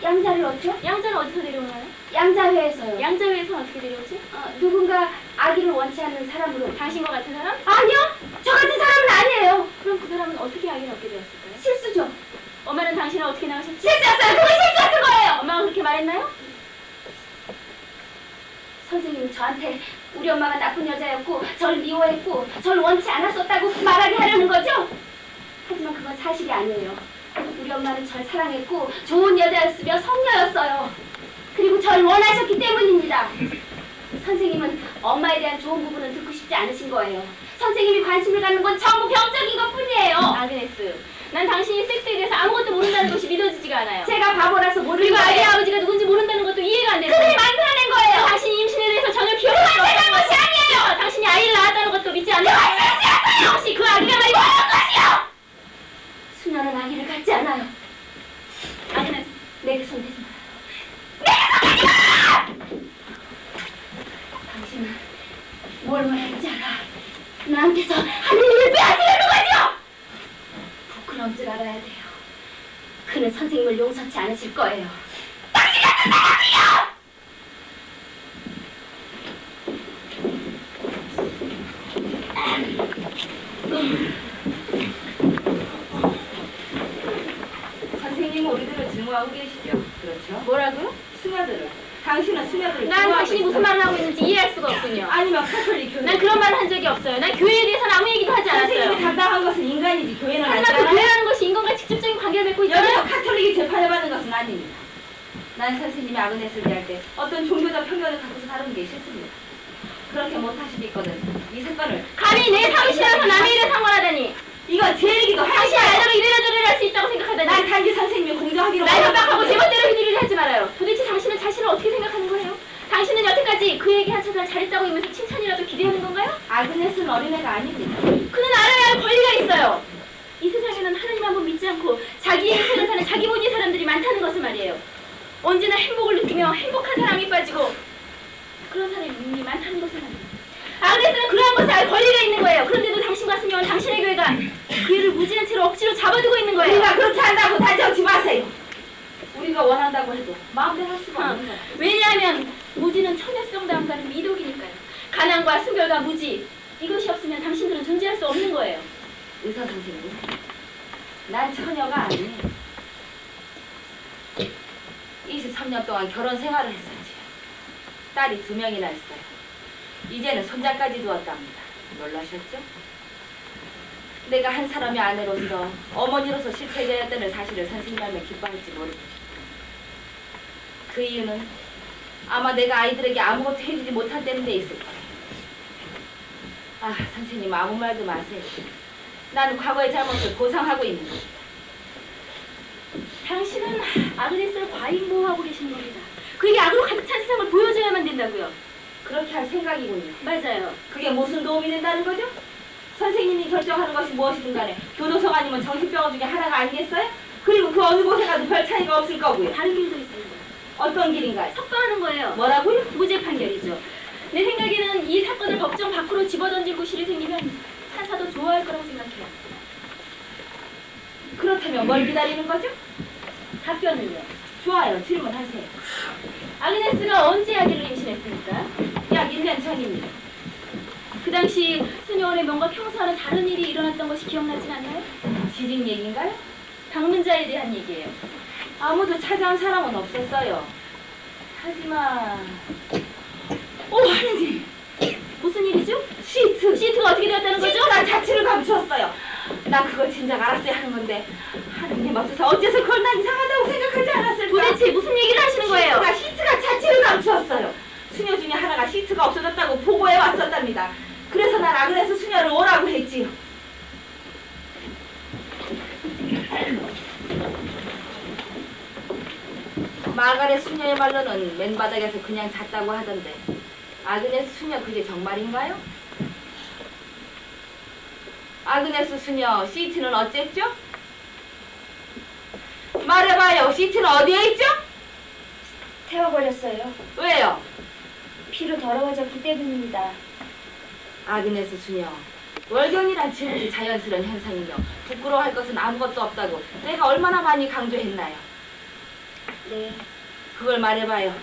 양자를 얻죠? 양자는 어디서 데려오나요? 양자회에서요. 양자회에서는 어떻게 데려오지? 누군가 아기를 원치 않는 사람으로. 당신과 같은 사람? 아니요. 저 같은 사람은 아니에요. 그럼 그 사람은 어떻게 아기를 얻게 되었을까요? 실수죠. 엄마는 당신을 어떻게 낳으셨지? 실수였어요. 그건 실수였던 거예요. 엄마가 그렇게 말했나요? 선생님은 저한테 우리 엄마가 나쁜 여자였고 절 미워했고 절 원치 않았었다고 말하게 하려는 거죠? 하지만 그건 사실이 아니에요. 우리 엄마는 절 사랑했고 좋은 여자였으며 성녀였어요. 그리고 절 원하셨기 때문입니다. 선생님은 엄마에 대한 좋은 부분은 듣고 싶지 않으신 거예요. 선생님이 관심을 갖는 건 전부 병적인 것뿐이에요. 아그네스, 난 당신이 섹스에 대해서 아무것도 모른다는 것이 믿어지지가 않아요. 제가 바보라서 모르는 그리고 아기 거예요. 아버지가 누군지 모른다는 것도 이해가 안 되는 그들이 거예요. 만들어낸 거예요. 당신이 임신에 대해서 전혀 기억이 안 그건 제 잘못이 아니에요. 당신이 아이를 낳았다는 것도 믿지 않는 그건 거예요. 실수였어요. 혹시 그 아기가 말이고 모든 것이요. 수녀는 아기를 갖지 않아요. 아그네스, 내게 손대지 마요. 내게 손대지 마요! 당신은 뭘 원하는지 알아. 나한테서 하늘을 빼앗으려는 거죠! 부끄러운 줄 알아야 돼요. 그는 선생님을 용서치 않으실 거예요. 당신 같은 사람이요! 선생님은 우리들을 증오하고 계시죠? 그렇죠? 뭐라고요? 수녀들을. 당신은 수녀들을 난 증오하고 당신이 무슨 있어요. 말을 하고 있는지 이해할 수가 없군요. 아니면 카톨릭 교회. 난 그런 말을 한 적이 없어요. 난 교회에 대해서는 아무 얘기도 하지 선생님이 않았어요. 담당한 것은 인간이지 교회는 하지만 그 아니잖아요. 교회라는 것이 인간과 직접적인 관계를 맺고 있잖아요. 여기서 카톨릭이 재판해받는 것은 아닙니다. 난 선생님이 아그네스를 대할 때 어떤 종교적 편견을 갖고서 다루는 게 싫습니다. 그렇게 못할 수도 있거든. 이 사건을 감히 내 사무실에 와서 남의 일에 상관하다니. 이건 제 얘기도 당신 하시야. 알대로 이래라 저래라 할 수 있다고 생각하다니. 난 단지 선생님이 공정하기로 날 협박하고 원하는 제멋대로 휘두르려 하지 말아요. 도대체 당신은 자신을 어떻게 생각하는 거예요? 당신은 여태까지 그에게 한 차례 잘했다고 하면서 칭찬이라도 기대하는 건가요? 아그네스는 어린애가 아닙니다. 그는 알아야 할 권리가 있어요. 이 세상에는 하나님 한 번 믿지 않고 자기의 인생을 사는 자기 본位 사람들이 많다는 것을 말이에요. 언제나 행복을 느끼며 행복한 사람이 빠지고 그런 사람이 많다는 것을 말이에요. 아그네스는 그러한 것을 알 권리가 있는 거예요. 그런데도 당신 같은 경우는 당신의 교회가 그 애를 무지한 채로 억지로 잡아두고 있는 거예요. 우리가 그렇게 한다고 다정치 마세요. 우리가 원한다고 해도 마음대로 할 수가 없는 거야. 왜냐하면 무지는 처녀성 다음가는 미덕이니까요. 가난과 순결과 무지, 이것이 없으면 당신들은 존재할 수 없는 거예요. 의사 선생님, 난 처녀가 아니에요. 23년 동안 결혼 생활을 했었지요. 딸이 2명이나 있어요. 이제는 손자까지 두었답니다. 놀라셨죠? 내가 한 사람의 아내로서 어머니로서 실패되었다는 사실을 선생님이라면 기뻐할지 모릅니다. 그 이유는 아마 내가 아이들에게 아무것도 해주지 못한 때문에 있을 거예요. 아, 선생님 아무 말도 마세요. 나는 과거의 잘못을 보상하고 있는 겁니다. 당신은 아그네스를 과잉보호하고 계신 겁니다. 그에게 악으로 가득 찬 세상을 보여줘야만 된다고요. 그렇게 할 생각이군요. 맞아요. 그게 무슨 도움이 된다는 거죠? 선생님이 결정하는 것이 무엇이든 간에 교도소가 아니면 정신병원 중에 하나가 아니겠어요? 그리고 그 어느 곳에 가도 별 차이가 없을 거고요. 다른 길도 있습니다. 어떤 길인가요? 석방하는 거예요. 뭐라고요? 무죄 판결이죠. 내 생각에는 이 사건을 법정 밖으로 집어던질 구실이 생기면 판사도 좋아할 거라고 생각해요. 그렇다면 뭘 기다리는 거죠? 답변을요. 좋아요. 질문하세요. 아그네스가 언제 아기를 임신했습니까? 약 1년 전입니다. 그 당시 수녀원의 명과 평소와는 다른 일이 일어났던 것이 기억나진 않나요? 지진 얘기인가요? 방문자에 대한 얘기예요. 아무도 찾아온 사람은 없었어요. 하지만 하느님, 무슨 일이죠? 시트가 어떻게 되었다는 거죠? 시트가 자취를 감추었어요. 나 그걸 진작 알았어야 하는 건데 하느님 없어서 어째서 그걸 난 이상하다고 생각하지 않았을까? 도대체 무슨 얘기를 하시는 거예요? 시트가 자취를 감추었어요. 수녀 중에 하나가 시트가 없어졌다고 보고해 왔었답니다. 그래서 난 아그네스 수녀를 오라고 했지요. 마가렛 수녀의 말로는 맨바닥에서 그냥 잤다고 하던데 아그네스 수녀 그게 정말인가요? 아그네스 수녀 시트는 어쨌죠? 말해봐요. 시트는 어디에 있죠? 태워버렸어요. 왜요? 피로 더러워졌기 때문입니다. 아그네스 수녀, 월경이란 지극히 자연스러운 현상이며 부끄러워할 것은 아무것도 없다고 내가 얼마나 많이 강조했나요? 네, 그걸 말해봐요.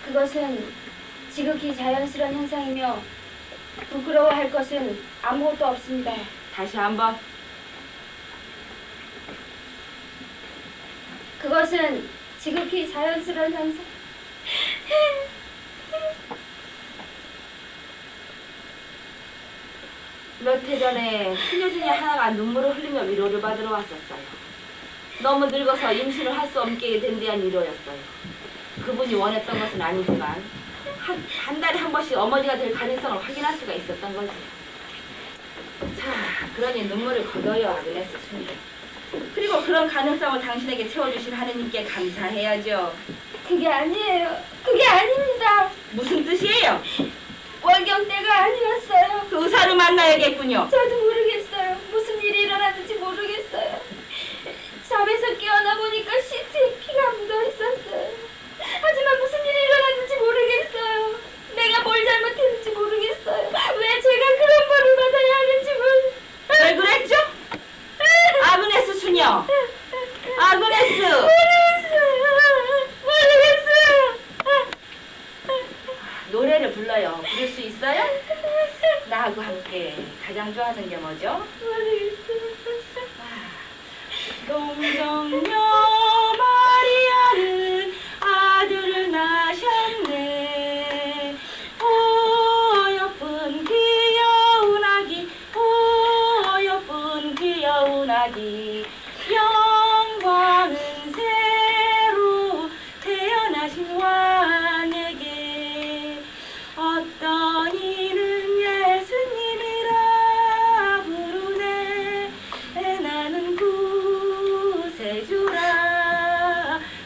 그것은 지극히 자연스러운 현상이며 부끄러워할 것은 아무것도 없습니다. 다시 한번. 그것은 지극히 자연스러운 현상. 몇 해 전에 수녀 중에 하나가 눈물을 흘리며 위로를 받으러 왔었어요. 너무 늙어서 임신을 할 수 없게 된 데한 위로였어요. 그분이 원했던 것은 아니지만 한 달에 한 번씩 어머니가 될 가능성을 확인할 수가 있었던 거지. 자, 그러니 눈물을 거둬요, 아그네스 수녀. 그리고 그런 가능성을 당신에게 채워주신 하느님께 감사해야죠. 그게 아니에요. 그게 아닙니다. 무슨 뜻이에요? 월경 때가 아니었어요. 그 의사를 만나야겠군요. 저도 모르겠어요. 무슨 일이 일어났는지 모르겠어요. 잠에서 깨어나 보니까 시트에 피가 묻어 있었어요. 하지만 무슨 일이 일어났는지 모르겠어요. 내가 뭘 잘못했는지 모르겠어요. 왜 제가 그런 벌을 받아야 하는지 왜 그랬죠? 아그네스 수녀. 아그네스. 모르겠어요. 노래를 불러요. 부를 수 있어요? 나하고 함께 가장 좋아하는 게 뭐죠? 동정녀 마리아는 아들을 낳으셨네. 오 예쁜 귀여운 아기, 오 예쁜 귀여운 아기. 영광은 새로 태어나신 왕에게. 어떤 이는 예수님이라 부르네. 나는 구세주라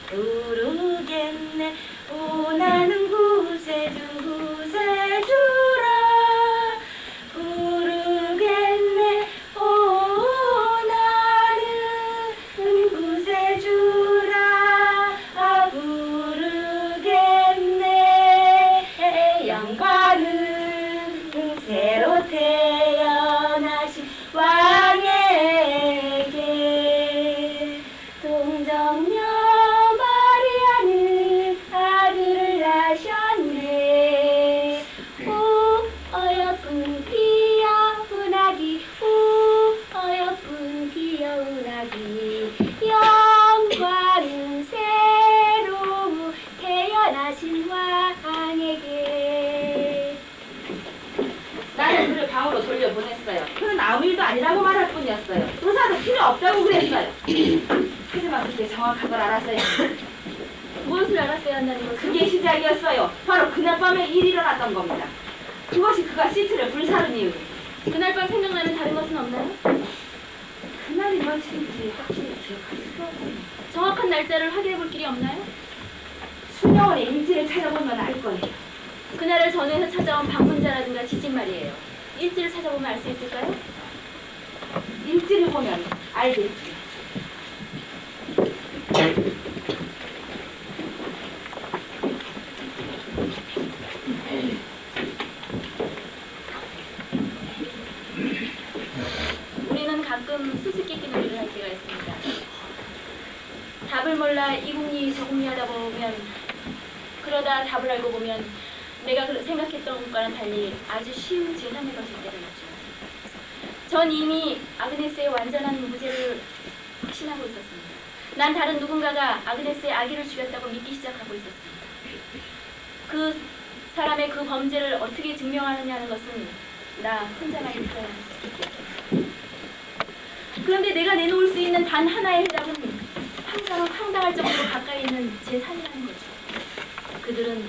부르겠네. 오 나는 구세주 구세주라 부르겠네. 오 나는 구세주라 부르겠네. 영광은 새로 태어나신 왕에게. 동정녀 마리아는 아들을 낳으셨네. 오 어여쁜 귀여운 아기, 오 어여쁜 귀여운 아기. 영광은 새로 태어나신 왕에게. 나는 그를 방으로 돌려보냈어요. 그는 아무 일도 아니라고 말할 뿐이었어요. 의사도 필요 없다고 그랬어요. 하지만 그때 정확한 걸 알았어요. 무엇을 알았어야 한다는 거죠? 그게 시작이었어요. 바로 그날 밤에 일이 일어났던 겁니다. 그것이 그가 시트를 불사른 이유. 그날 밤 생각나는 다른 것은 없나요? 그날이 며칠인지 확실히 기억할 수가 없네요. 정확한 날짜를 확인해 볼 길이 없나요? 수녀원의 일지를 찾아보면 알 거예요. 그날을 전후해서 찾아온 방문자라든가 지진 말이에요. 일지를 찾아보면 알 수 있을까요? 일지를 보면 알겠지. 우리는 가끔 수수께끼 놀이를 할 때가 있습니다. 답을 몰라 이궁리 저궁리 하다 보면 그런 그러다 답을 알고 보면 내가 생각했던 것과는 달리 아주 쉬운 제3의 것일 때가 있죠. 전 이미 아그네스의 완전한 무죄를 확신하고 있었습니다. 난 다른 누군가가 아그네스의 아기를 죽였다고 믿기 시작하고 있었습니다. 그 사람의 그 범죄를 어떻게 증명하느냐는 것은 나 혼자만이 풀어야 할 수있겠습니다. 그런데 내가 내놓을 수 있는 단 하나의 해답은 항상 황당할 정도로 가까이 있는 제3이라는 거죠. 그들은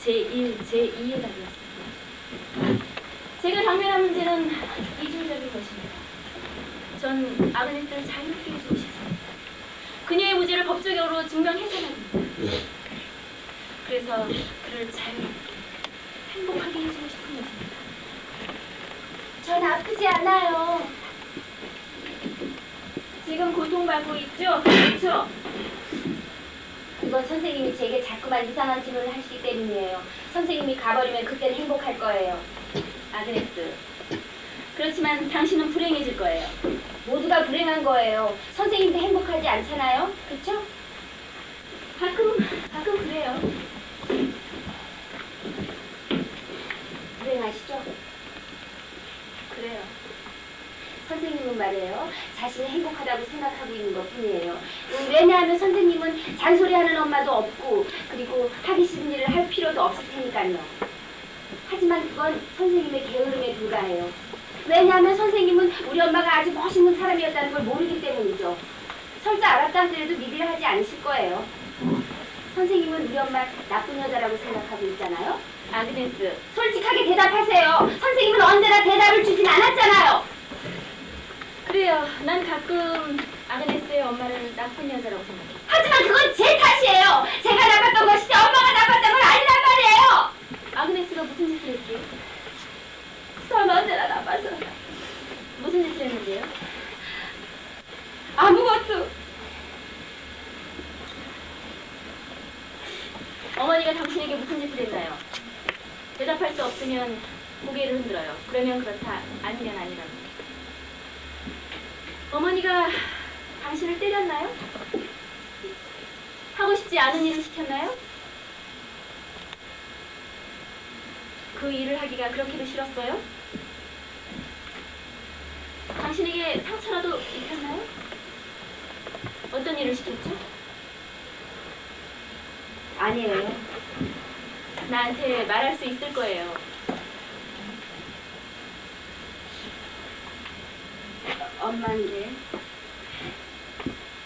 제1, 제2의 답이었습니다. 제가 당면한 문제는 이중적인 것입니다. 전 아그네스를 자유롭게 해주고 싶습니다. 그녀의 무죄를 법적으로 증명해서는 합니다. 그래서 그를 자유롭게, 행복하게 해주고 싶은 것입니다. 전 아프지 않아요. 지금 고통받고 있죠? 그렇죠? 그건 선생님이 제게 자꾸만 이상한 질문을 하시기 때문이에요. 선생님이 가버리면 그때는 행복할 거예요. 아그네스, 그렇지만 당신은 불행해질 거예요. 모두가 불행한 거예요. 선생님도 행복하지 않잖아요? 그렇죠? 가끔 그래요. 불행하시죠? 그래요. 선생님은 말이에요. 자신이 행복하다고 생각하고 있는 것 뿐이에요. 왜냐하면 선생님은 잔소리하는 엄마도 없고 그리고 하기 싫은 일을 할 필요도 없을 테니까요. 하지만 그건 선생님의 게으름에 불과해요. 왜냐하면 선생님은 우리 엄마가 아주 멋있는 사람이었다는 걸 모르기 때문이죠. 설사 알았다 하더라도 믿으려 하지 않으실 거예요. 선생님은 우리 엄마 나쁜 여자라고 생각하고 있잖아요. 아그네스, 솔직하게 대답하세요. 선생님은 언제나 대답을 주진 않았잖아요. 그래요. 난 가끔 아그네스의 엄마를 나쁜 여자라고 생각했어. 하지만 그건 제 탓이에요. 제가 나빴던 것이지 엄마가 나빴던 건 아니란 말이에요. 아그네스가 무슨 짓을 했지? 전 언제나 나빠서 무슨 짓을 했는데요? 아무것도. 어머니가 당신에게 무슨 짓을 했나요? 대답할 수 없으면 고개를 흔들어요. 그러면 그렇다, 아니면 아니라고. 어머니가 당신을 때렸나요? 하고 싶지 않은 일을 시켰나요? 그 일을 하기가 그렇게도 싫었어요? 당신에게 상처라도 입혔나요? 어떤 일을 시켰죠? 아니에요. 나한테 말할 수 있을 거예요. 엄마인데.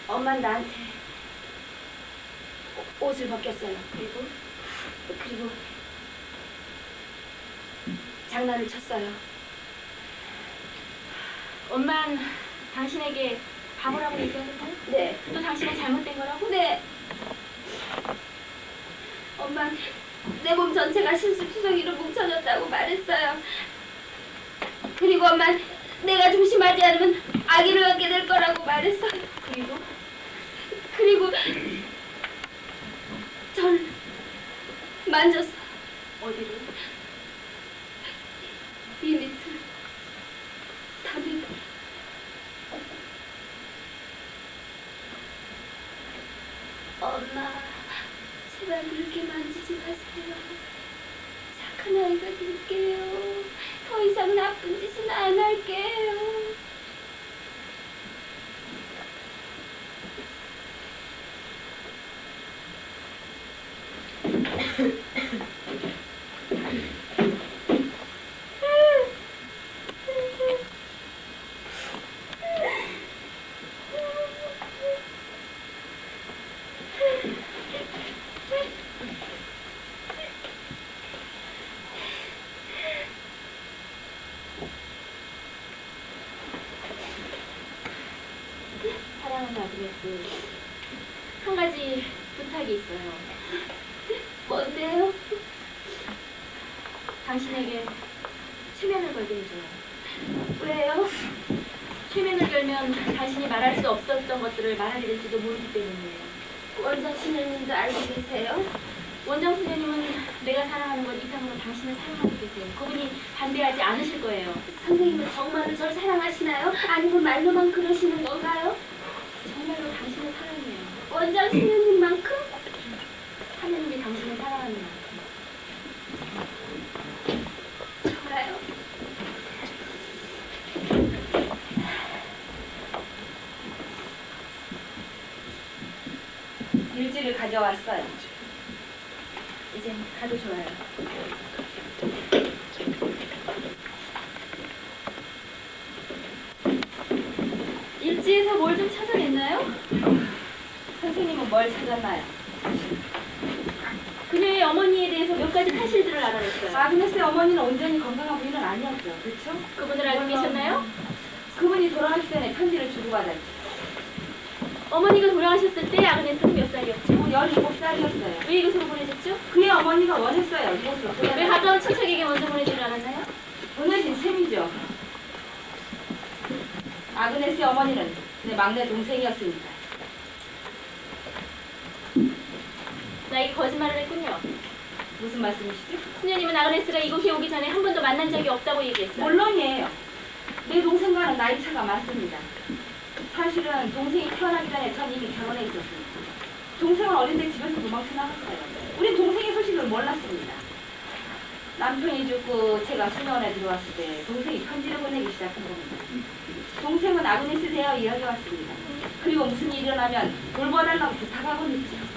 엄마는 나한테 옷을 벗겼어요. 그리고 장난을 쳤어요. 엄만 당신에게 바보라고 얘기하던가요? 네. 또 당신은 잘못된 거라고? 네. 엄마 내 몸 전체가 실수투성이로 뭉쳐졌다고 말했어요. 그리고 엄마 내가 조심하지 않으면 아기를 갖게 될 거라고 말했어요. 그리고 절 만졌어. 어디를? 이 밑을 다리를. 엄마 제발 그렇게 만지지 마세요. 착한 아이가 될게요. 더 이상 나쁜 짓은 안 할게요. 사랑하는 아그네스, 한 가지 부탁이 있어요. 뭔데요? 당신에게 최면을 걸게 해줘요. 왜요? 최면을 걸면 당신이 말할 수 없었던 것들을 말하게 될지도 모르기 때문이에요. 원장 신현님도 알고 계세요? 원장 선생님은 내가 사랑하는 것 이상으로 당신을 사랑하고 계세요. 그분이 반대하지 않으실 거예요. 선생님은 정말로 절 사랑하시나요? 아니면 말로만 그러시는 건가요? 정말로 당신을 사랑해요. 원장 신현님만큼? 하느님이 당신을 사랑하는 만큼. 저라요? 일지를 가져왔어요. 이젠 가도 좋아요. 일지에서 뭘 좀 찾아냈나요? 선생님은 뭘 찾았나요? 그녀의 어머니에 대해서 몇 가지 사실들을 알아냈어요. 아그네스의 어머니는 온전히 건강한 부인은 아니었죠. 그렇죠? 그분을 알고 계셨나요? 그분이 돌아가기 전에 편지를 주고받았죠. 어머니가 돌아가셨을 때 아그네스는 몇 살이었죠? 17살이었어요. 왜 이곳으로 보내셨죠? 그의 어머니가 원했어요. 이곳으로 왜 보내달라고. 가까운 친척에게 먼저 보내지를 않았나요? 보내진 셈이죠. 아그네스의 어머니는 내 막내 동생이었으니까. 나에게 거짓말을 했군요. 무슨 말씀이시죠? 수녀님은 아그네스가 이곳에 오기 전에 한 번도 만난 적이 없다고 얘기했어요. 물론이에요. 내 동생과는 나이 차가 많습니다. 사실은 동생이 태어나기 전에 전 이미 결혼해 있었습니다. 동생은 어린데 집에서 도망쳐 나갔어요. 우린 동생의 소식을 몰랐습니다. 남편이 죽고 제가 수녀원에 들어왔을 때 동생이 편지를 보내기 시작한 겁니다. 동생은 아그네스 대하여 이야기 왔습니다. 그리고 무슨 일이 일어나면 돌봐달라고 부탁하곤 했죠.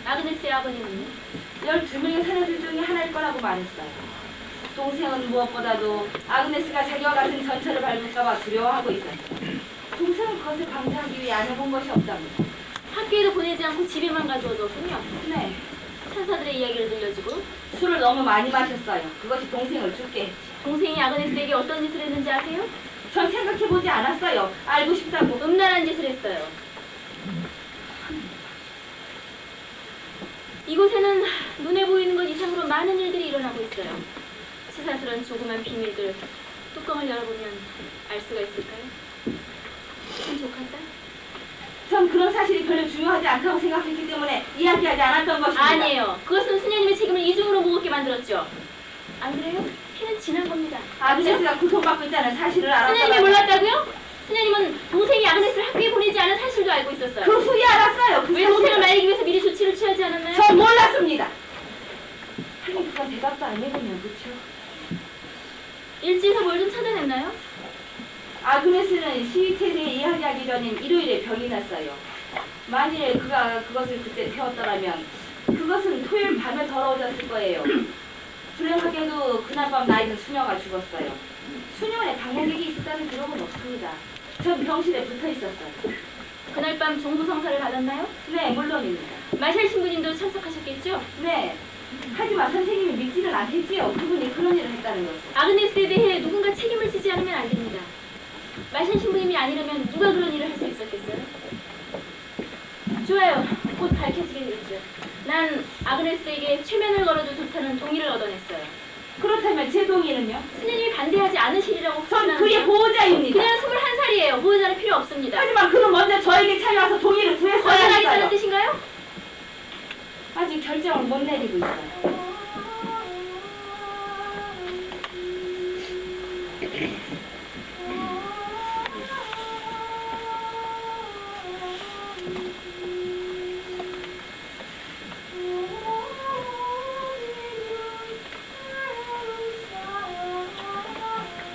아그네스의 아버님은요? 12명의 사내들 중에 하나일 거라고 말했어요. 동생은 무엇보다도 아그네스가 자기와 같은 전철을 밟을까봐 두려워하고 있었죠. 동생은 그것을 방지하기 위해 안 해본 것이 없답니다. 학교에도 보내지 않고 집에만 가두어뒀군요. 네, 천사들의 이야기를 들려주고 술을 너무 많이 마셨어요. 그것이 동생을 죽게 했죠. 동생이 아그네스에게 어떤 짓을 했는지 아세요? 전 생각해보지 않았어요. 알고 싶다고. 음란한 짓을 했어요. 이곳에는 눈에 보이는 것 이상으로 많은 일들이 일어나고 있어요. 치사스런 조그만 비밀들 뚜껑을 열어보면 알 수가 있을까요? 참 조카딸? 전 그런 사실이 별로 중요하지 않다고 생각했기 때문에 이야기하지 않았던 것입니다. 아니에요. 그것은 수녀님의 책임을 이중으로 무겁게 만들었죠. 안 그래요? 피는 지난 겁니다. 아그네스가 고통받고 있다는 사실을 알았다가 수녀님이 몰랐다고요? 수녀님은 동생이 아그네스를 학교에 보내지 않은 사실도 알고 있었어요. 그 후에 알았어요. 그 왜 동생을 사실을. 말리기 위해서 미리 조치를 취하지 않았나요? 전 몰랐습니다. 하긴 그건 대답도 안 해보면 그렇죠. 일지에서 뭘 좀 찾아냈나요? 아그네스는 시위체에 대해 이야기하기 전인 일요일에 병이 났어요. 만일 그가 그것을 그때 태웠더라면 그것은 토요일 밤에 더러워졌을 거예요. 불행하게도 그날 밤 나이든 수녀가 죽었어요. 수녀원에 방문객이 있었다는 기록은 없습니다. 전 병실에 붙어 있었어요. 그날 밤 종부성사를 받았나요? 네, 물론입니다. 마샬 신부님도 참석하셨겠죠? 네. 하지만 선생님이 믿지는 않겠지요. 그분이 그런 일을 했다는 것을. 아그네스에 대해 누군가 책임을 지지 않으면 안 됩니다. 마샬 신부님이 아니라면 누가 그런 일을 할 수 있었겠어요? 좋아요. 곧 밝혀지게 되겠죠. 난 아그네스에게 최면을 걸어도 좋다는 동의를 얻어냈어요. 그렇다면 제 동의는요? 스님이 반대하지 않으시리라고 전 그의 보호자입니다. 그냥 21살이에요. 보호자는 필요 없습니다. 하지만 그는 먼저 저에게 찾아와서 동의를 구했어야 거절하겠다는 했어요. 뜻인가요? 아직 결정을 못 내리고 있어요.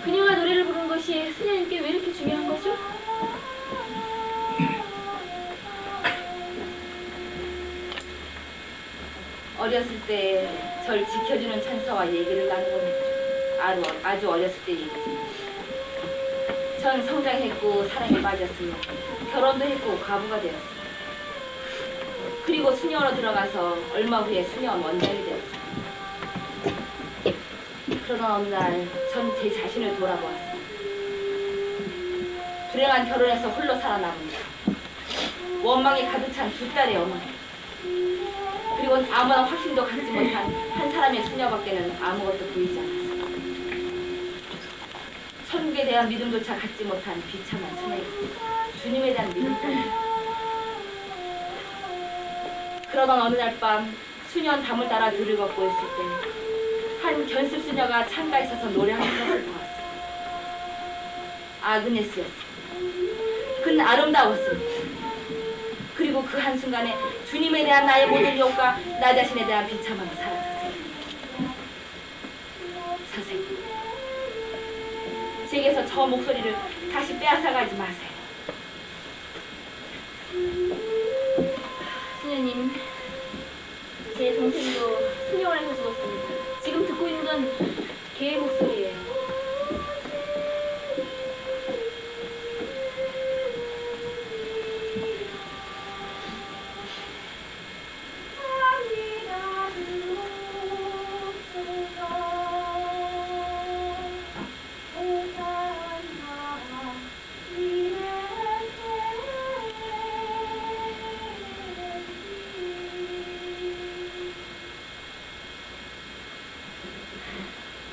그녀가 노래를 부른 것이 수녀님께 왜 이렇게 중요한 거죠? 어렸을 때 절 지켜주는 천사와 얘기를 나누곤 했죠. 아주 어렸을 때 얘기죠. 전 성장했고 사랑에 빠졌으며 결혼도 했고 과부가 되었어요. 그리고 수녀로 들어가서 얼마 후에 수녀원 원장이 되었어요. 그러던 어느 날 전 제 자신을 돌아보았어요. 불행한 결혼에서 홀로 살아남은 원망에 가득 찬 두 딸의 어머니, 그리고 아무런 확신도 갖지 못한 한 사람의 수녀밖에는 아무것도 보이지 않았어요. 천국에 대한 믿음조차 갖지 못한 비참한 수녀, 주님에 대한 믿음까지. 그러던 어느 날 밤 수녀원 담을 따라 들을 걷고 있을 때 한 견습 수녀가 창가에 서서 노래하는 것을 보았어요. 아그네스였어요. 그는 아름다웠습니다. 그리고 그 한순간에 주님에 대한 나의 모든 욕과 나 자신에 대한 비참함이 사라졌어요. 선생님, 제게서 저 목소리를 다시 빼앗아가지 마세요. 수녀님, 제 동생도 수녀를 해서 죽었습니다. 지금 듣고 있는 건 개의 목소리예요.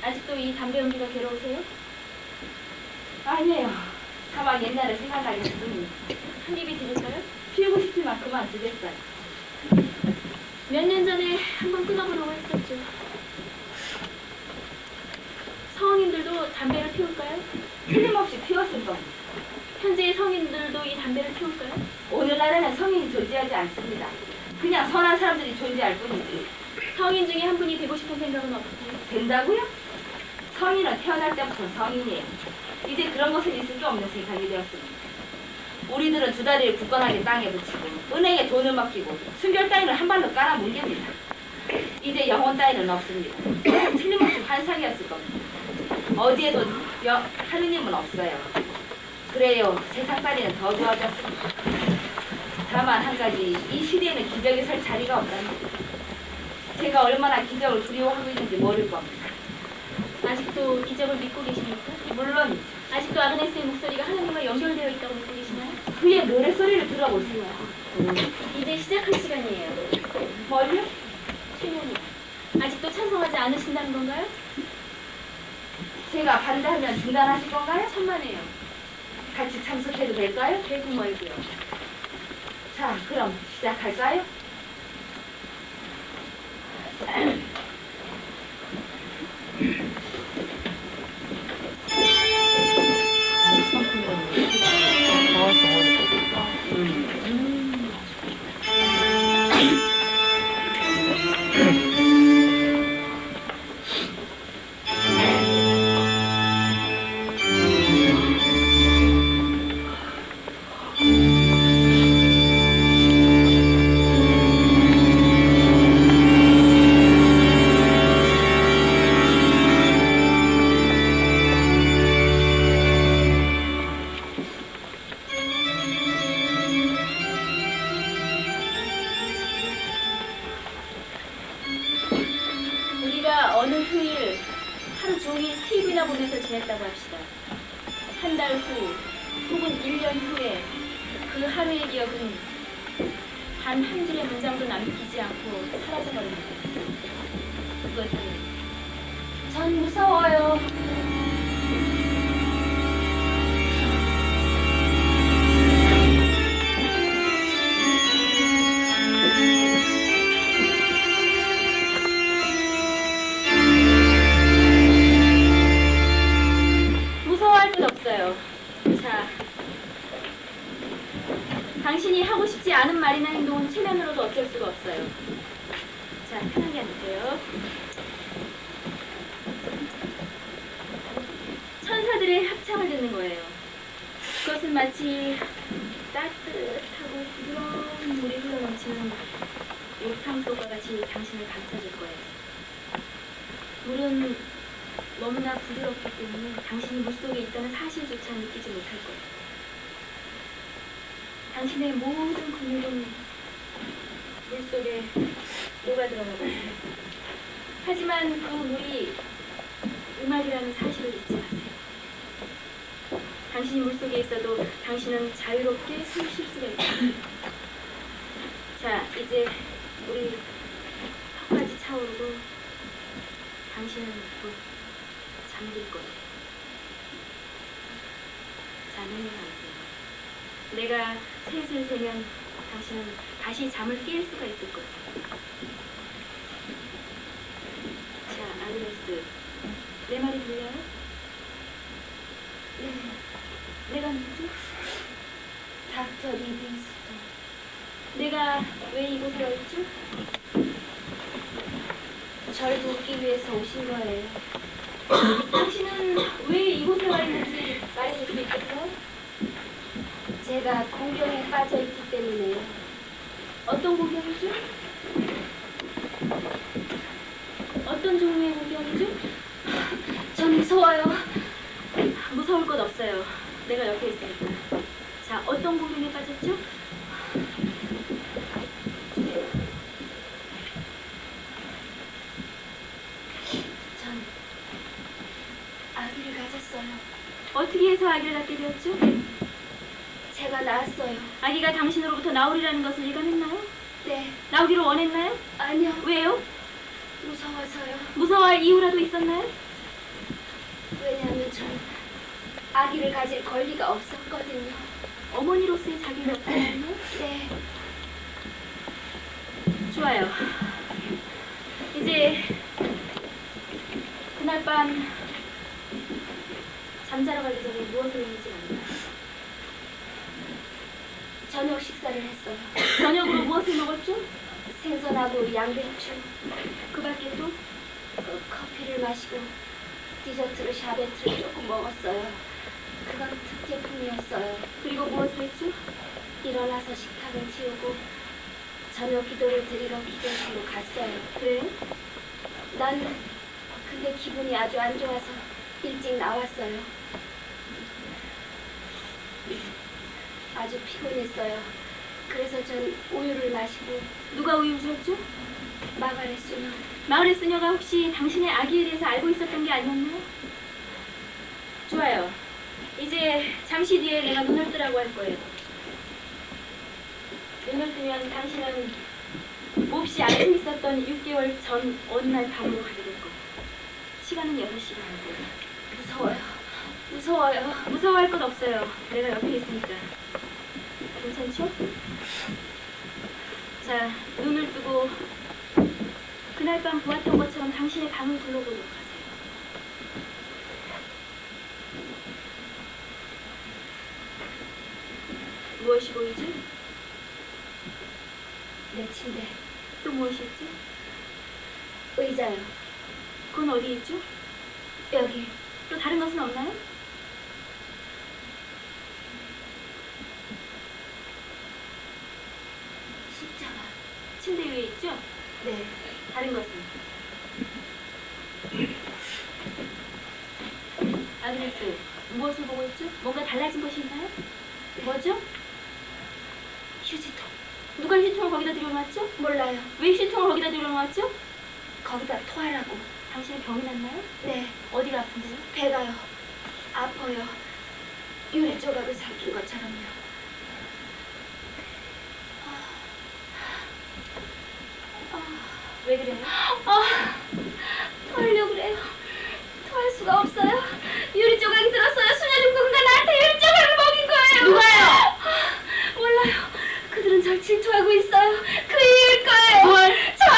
아직도 이 담배 연기가 괴로우세요? 아니에요. 다만 옛날에 생각나게 했습니다. 한 입이 드릴까요? 피우고 싶지만 그만 두겠어요. 몇 년 전에 한번 끊어보려고 했었죠. 성인들도 담배를 피울까요? 틀림없이 피웠을 겁니다. 현재의 성인들도 이 담배를 피울까요? 오늘날에는 성인이 존재하지 않습니다. 그냥 선한 사람들이 존재할 뿐이지. 성인 중에 한 분이 되고 싶은 생각은 없으세요? 된다고요? 성인은 태어날 때부터 성인이에요. 이제 그런 것은 있을 수 없는 세상이 되었습니다. 우리들은 두 다리를 굳건하게 땅에 붙이고 은행에 돈을 맡기고 순결 따위는 한 발로 깔아 뭉깁니다. 이제 영혼 따위는 없습니다. 그것은 틀림없이 환상이었을 겁니다. 어디에도 하느님은 없어요. 그래요, 세상 따위는 더 좋아졌습니다. 다만 한 가지, 이 시대에는 기적이 설 자리가 없답니다. 제가 얼마나 기적을 두려워하고 있는지 모를 겁니다. 아직도 기적을 믿고 계십니까? 물론 아직도 아그네스의 목소리가 하나님과 연결되어 있다고 믿고 계시나요? 그의 노래소리를 들어보세요. 이제 시작할 시간이에요. 뭘요? 최면이 아직도 찬성하지 않으신다는 건가요? 제가 반대하면 중단하실 건가요? 천만에요. 같이 참석해도 될까요? 결국 말고요. 자, 그럼 시작할까요? 우리가 어느 휴일 하루 종일 TV나 보면서 지냈다고 합시다. 한 달 후 혹은 1년 후에 그 하루의 기억은 단 한 줄의 문장도 남기지 않고 사라져버립니다. 그것은 전 무서워요. 무서워할 것 없어요. 자, 당신이 하고 싶지 않은 말이나 행동은 체면으로도 어쩔 수가 없어요. 자, 편하게 앉으세요. 천사들의 합창을 듣는 거예요. 그것은 마치 따뜻하고 부드러운 물이 흘러넘치는 욕탕속과 같이 당신을 감싸줄 거예요. 물은 너무나 부드럽기 때문에 당신이 물속에 있다는 사실조차 느끼지 못할 거예요. 당신의 모든 근육은 물속에 녹아들어가고 있어요. 하지만 그 물이 음악이라는 사실을 잊지 마세요. 당신이 물속에 있어도 당신은 자유롭게 숨 쉴 수가 있어요. 자, 이제 우리 턱까지 차오르고 당신은 곧 잠들 거예요. 자, 내려가세요. 내가 셋을 세면 당신은 다시 잠을 깰 수가 있을 거예요. 자, 아그네스, 내 말이 들려요? 네. 내가 누구지? 닥터 리빙스톤. 절 돕기 위해서 오신 거예요. 당신은 왜 이곳에 와 있는지 말해줄 수 있겠어요? 제가 공경에 빠져 있기 때문에요. 어떤 공경이죠? 어떤 종류의 공경이죠? 전 무서워요. 무서울 것 없어요. 내가 옆에 있으니까. 자, 어떤 공경에 빠졌죠? 전 아기를 가졌어요. 어떻게 해서 아기를 낳게 되었죠? 제가 낳았어요. 아기가 당신으로부터 나오리라는 것을 예감했나요? 네, 나오기를 원했나요? 아니요. 왜요? 무서워서요. 무서워할 이유라도 있었나요? 왜냐하면 전 아기를 가질 권리가 없었거든요. 어머니로서의 자격이 없었나요? 네, 좋아요. 이제 그날 밤 잠자러 가기 전에 무엇을 했는지 압니다. 저녁 식사를 했어요. 저녁으로 무엇을 먹었죠? 생선하고 양배추, 그 밖에 또 커피를 마시고 디저트로 샤베트를 조금 먹었어요. 그건 특제품이었어요. 그리고 무엇을 했죠? 일어나서 식탁을 치우고 저녁 기도를 드리러 기도실로 갔어요. 그래요? 난 근데 기분이 아주 안 좋아서 일찍 나왔어요. 아주 피곤했어요. 그래서 전 우유를 마시고 누가 우유 주었죠? 마가렛 수녀, 마을의 수녀가 혹시 당신의 아기에 대해서 알고 있었던 게 아니었나요? 좋아요. 이제 잠시 뒤에 내가 눈을 뜨라고 할 거예요. 눈을 뜨면 당신은 몹시 앓고 있었던 6개월 전 어느 날 밤으로 가게 될 거예요. 시간은 6시간이고요. 무서워요. 무서워요. 무서워할 것 없어요. 내가 옆에 있으니까. 괜찮죠? 자, 눈을 뜨고 그날 밤 보았던 것처럼 당신의 방을 둘러보도록 하세요. 무엇이 보이지? 내 침대, 또 무엇이 있지? 의자요. 그건 어디 있죠? 여기 또 다른 것은 없나요? 십자가. 침대 위에 있죠? 네, 다른 것은? 아그네스, 무엇을 보고 있죠? 뭔가 달라진 것이 있나요? 뭐죠? 휴지통. 누가 휴지통을 거기다 들여놓았죠? 몰라요. 왜 휴지통을 거기다 들여놓았죠? 거기다 토하라고. 당신의 병이 났나요? 네, 어디가 아픈데요? 배가요. 아파요. 유리 조각을 삼킨 것처럼요. 왜 그래요? 토하려고 그래요. 토할 수가 없어요. 유리 조각이 들었어요. 수녀 중 누군가 나한테 유리 조각을 먹인 거예요. 누가요? 몰라요. 그들은 절 질투하고 있어요. 그 이유일 거예요. 뭘? 절.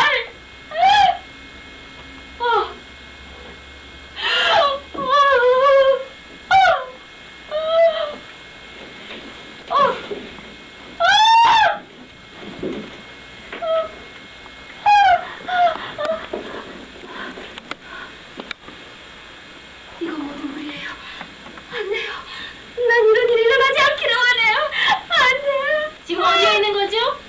이건 모두 무리예요. 안 돼요. 난 이런 일이 일어나지 않기를 원해요. 안 돼요. 지금 어디에 있는 거죠?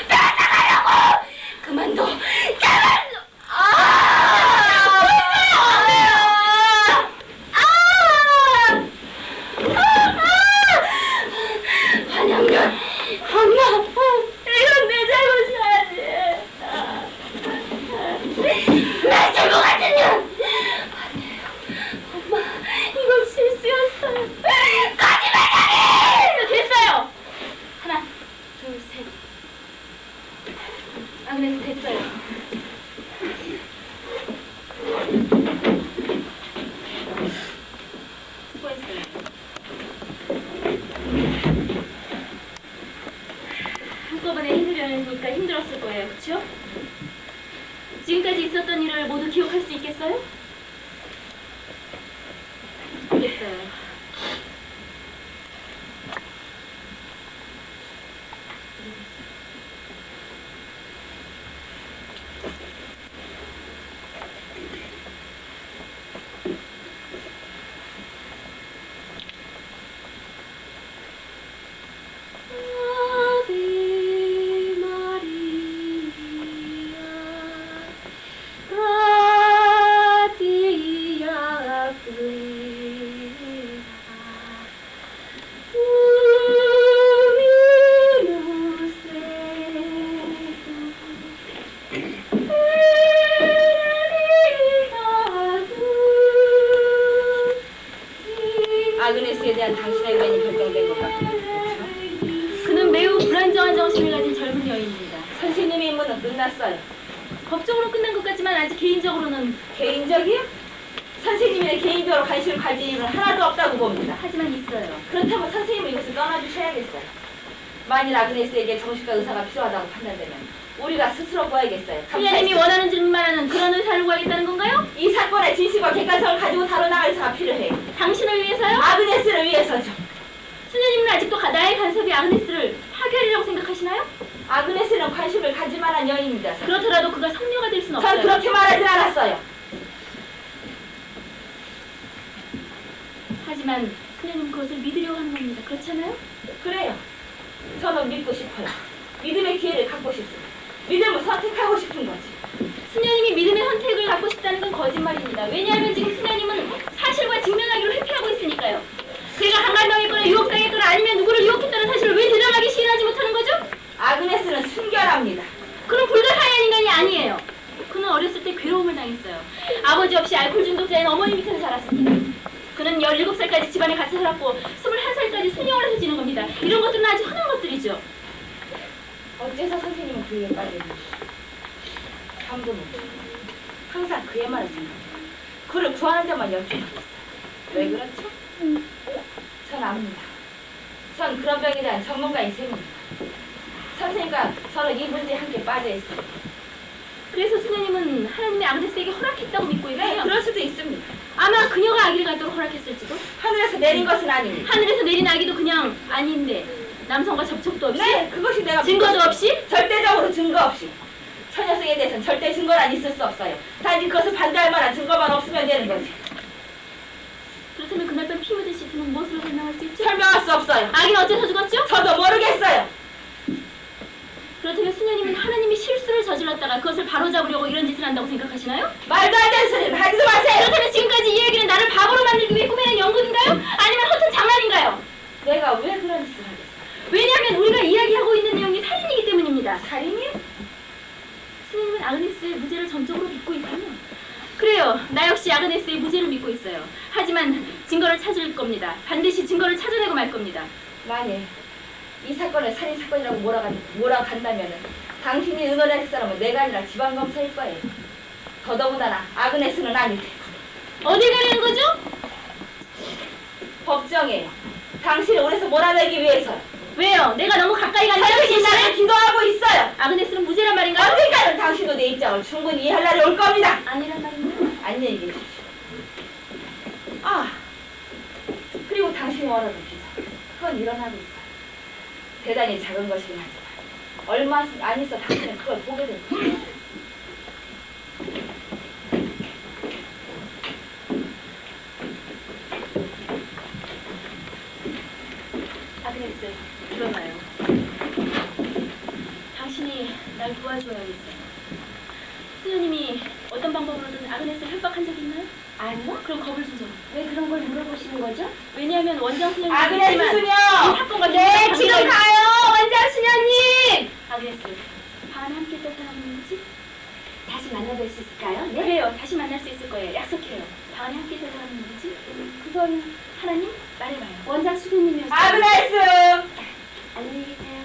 뺏어가려고! 그만둬! 그만둬! 한양면! 엄마! 이건 내 잘못이 아니야! 내 잘못 같은 년! 아니에요. 엄마, 이건 실수였어요. 거짓말하기! 됐어요. 하나, 둘, 셋. 아그네스 됐어요. 수고했어요. 한꺼번에 힘들려니까 힘들었을 거예요, 그렇죠? 지금까지 있었던 일을 모두 기억할 수 있겠어요? 알겠어요. 아비 마리아 라디아 플레라 아그네스에 대한 당신의 의견이 결정된 것 같아요. 그는 매우 불안정한 정신을 가진 젊은 여인입니다. 선생님의 임무는 끝났어요. 법적으로 끝난 것 같지만 아직 개인적으로는 개인적이요? 선생님의 개인적으로 관심을 가질 일은 하나도 없다고 봅니다. 하지만 있어요. 그렇다면 선생님은 이곳을 떠나주셔야겠어요. 만일 아그네스에게 정식과 의사가 필요하다고 판단되면 우리가 스스로 보야겠어요. 수녀님이 원하는 질문만 하는 그런 의사를 구하겠다는 건가요? 이 사건의 진실과 객관성을 가지고 다뤄나갈 의사가 필요해요. 당신을 위해서요? 아그네스를 위해서죠. 수녀님은 아직도 나의 간섭이 아그네스를 파괴하리라고 생각하시나요? 아그네스는 관심을 가질 만한 여인입니다. 그렇더라도 그가 성녀가 될 수는 전 없어요. 그렇게 말하진 않았어요. 하지만 수녀님 그것을 믿으려고 하는 겁니다. 그렇잖아요? 그래요. 저는 믿고 싶어요. 믿음의 기회를 갖고 싶습니다. 믿음을 선택하고 싶은 거지. 수녀님이 믿음의 선택을 갖고 싶다는 건 거짓말입니다. 왜냐하면 지금 수녀님은 사실과 직면하기로 회피하고 있으니까요. 그가 강간당했거나 유혹당했거나 아니면 누구를 유혹했다는 사실을 왜 대담하게 시인하지 못하는 거죠? 아그네스는 순결합니다. 그는 불가사의한 인간이 아니에요. 그는 어렸을 때 괴로움을 당했어요. 아버지 없이 알코올 중독자인 어머니 밑에서 자랐습니다. 그는 17살까지 집안에 갇혀 살았고 21살까지 수녀를 해서 지는 겁니다. 이런 것들은 아주 흔한 것들이죠. 어째서 선생님은 그 일에 빠졌는지 감도 못 해요. 항상 그의 말을 생각해요. 그를 구하는 데만 열중하고 있어요. 왜 그렇죠? 전 압니다. 전 그런 병에 대한 전문가인 셈입니다. 선생님과 저는 이 문제에 함께 빠져있어요. 그래서 수녀님은 하나님이 아그네스에게 허락했다고 믿고 네, 있고요. 그럴 수도 있습니다. 아마 그녀가 아기를 갖도록 허락했을지도. 하늘에서 내린 것은 아닙니다. 하늘에서 내린 아기도 그냥 아닌데 남성과 접촉도 없이 네, 그것이 내가 증거도 믿고 없이 절대적으로 증거 없이 처녀성에 대해서는 절대 증거란 있을 수 없어요. 단지 그것을 반대할 만한 증거만 없으면 되는 거지. 그렇다면 그날 밤 피 묻은 시트는 무엇으로 설명할 수 있죠? 설명할 수 없어요. 아기는 어째서 죽었죠? 저도 모르겠어요. 그렇다면 수녀님은 하나님이 실수를 저질렀다가 그것을 바로잡으려고 이런 짓을 한다고 생각하시나요? 말도 안 되는 소리는 하지도 마세요. 그렇다면 지금까지 이 얘기는 나를 바보로 만들기 위해 꾸며낸 연극인가요? 아니면 허튼 장난인가요? 내가 왜 그런 짓을 하겠어? 왜냐하면 우리가 이야기하고 있는 내용이 살인이기 때문입니다. 살인이요? 수녀님은 아그네스의 무죄를 전적으로 믿고 있군요. 그래요. 나 역시 아그네스의 무죄를 믿고 있어요. 하지만 증거를 찾을 겁니다. 반드시 증거를 찾아내고 말 겁니다. 만일 이 사건을 살인사건이라고 몰아간다면 당신이 의논할 사람은 내가 아니라 지방검사일 거예요. 더더군다나 아그네스는 아닐 테고. 어딜 가려는 거죠? 법정에요. 당신을 오래서 몰아내기 위해서요. 왜요? 내가 너무 가까이 가는 당신이 나를 기도하고 있어요. 아그네스는 무죄란 말인가요? 언젠가는 당신도 내 입장을 충분히 이해할 날이 올 겁니다. 아니란 말인가요? 안녕히 계십시오. 아, 그리고 당신이 원하는 비서. 그건 일어나고 있어요. 대단히 작은 것이긴 하지만 얼마 안 있어 당신은 그걸 보게 될 거예요. 아그네스, 일어나요. 날 도와줘야겠어요. 수녀님이 어떤 방법으로든 아그네스를 협박한 적이 있나요? 아니요? 그럼 겁을 주죠. 왜 그런 걸 물어보시는 거죠? 왜냐하면 원장 수녀님이 아그네스 있지만 수녀! 이 사건과 네, 지금 가요, 원장 수녀님! 아그네스, 방 안에 함께 있던 사람은 누구지? 다시 만나뵐 수 있을까요? 네? 그래요. 다시 만날 수 있을 거예요. 약속해요. 방 안에 함께 있던 사람은 누구지? 그건 하나님? 말해봐요. 원장 수녀님이었어요. 아그네스! 안녕히 계세요.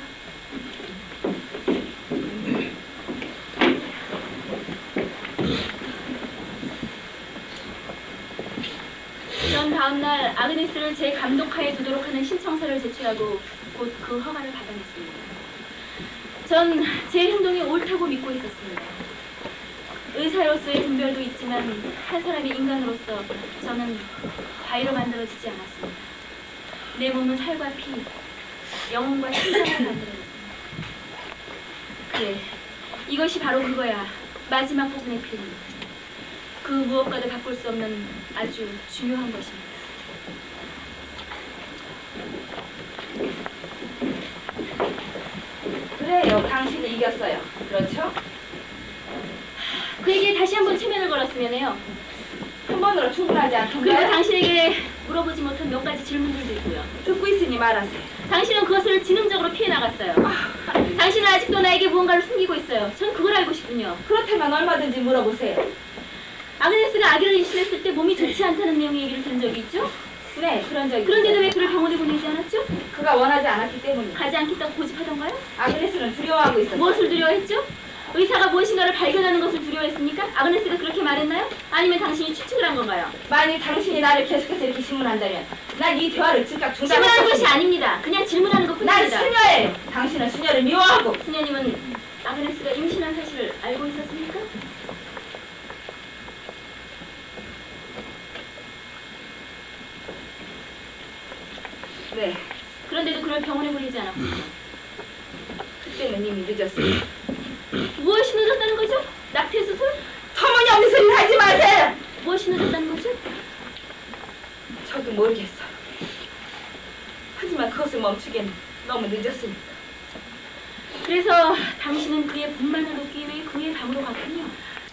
전 다음날 아그네스를 제 감독하에 두도록 하는 신청서를 제출하고 곧 그 허가를 받아냈습니다. 전 제 행동이 옳다고 믿고 있었습니다. 의사로서의 분별도 있지만 한 사람의 인간으로서 저는 과일로 만들어지지 않았습니다. 내 몸은 살과 피, 영혼과 심장을 만들어졌습니다. 그래, 이것이 바로 그거야. 마지막 부분의 필름. 그 무엇과도 바꿀 수 없는 아주 중요한 것입니다. 그래요, 당신이 이겼어요. 그렇죠? 그에게 다시 한번 체면을 걸었으면요. 한 번으로 충분하지 그리고 않던가요? 당신에게 물어보지 못한 몇 가지 질문들도 있고요. 듣고 있으니 말하세요. 당신은 그것을 지능적으로 피해 나갔어요. 당신은 아직도 나에게 무언가를 숨기고 있어요. 전 그걸 알고 싶군요. 그렇다면 얼마든지 물어보세요. 아그네스가 아기를 임신했을 때 몸이 좋지 않다는 내용의 얘기를 들은 적이 있죠? 네, 그런 적이 그런데도 왜 있어요. 그를 병원에 보내지 않았죠? 그가 원하지 않았기 때문이에요. 가지 않겠다고 고집하던가요? 아그네스는 두려워하고 있었어요. 무엇을 두려워했죠? 의사가 무엇인가를 발견하는 것을 두려워했습니까? 아그네스가 그렇게 말했나요? 아니면 당신이 추측을 한 건가요? 만일 당신이 나를 계속해서 이렇게 신문한다면 난 이 대화를 즉각 중단할 질문하는 것이 것입니다. 아닙니다. 그냥 질문하는 난 것뿐입니다. 수녀예요. 당신은 수녀를 미워하고. 수녀님은 아그네스가 임신한 사실을 알고 있었습니까? 네, 그런데도 그를 병원에 보내지 않았군요. 그때는 이미 늦었어요. 무엇이 늦었다는 거죠? 낙태 수술? 터무니없는 소리 하지 마세요. 무엇이 늦었다는 거죠? 저도 모르겠어요. 하지만 그것을 멈추기엔 너무 늦었으니까. 그래서 당신은 그의 분만을 돕기 위해 그의 방으로 갔군요.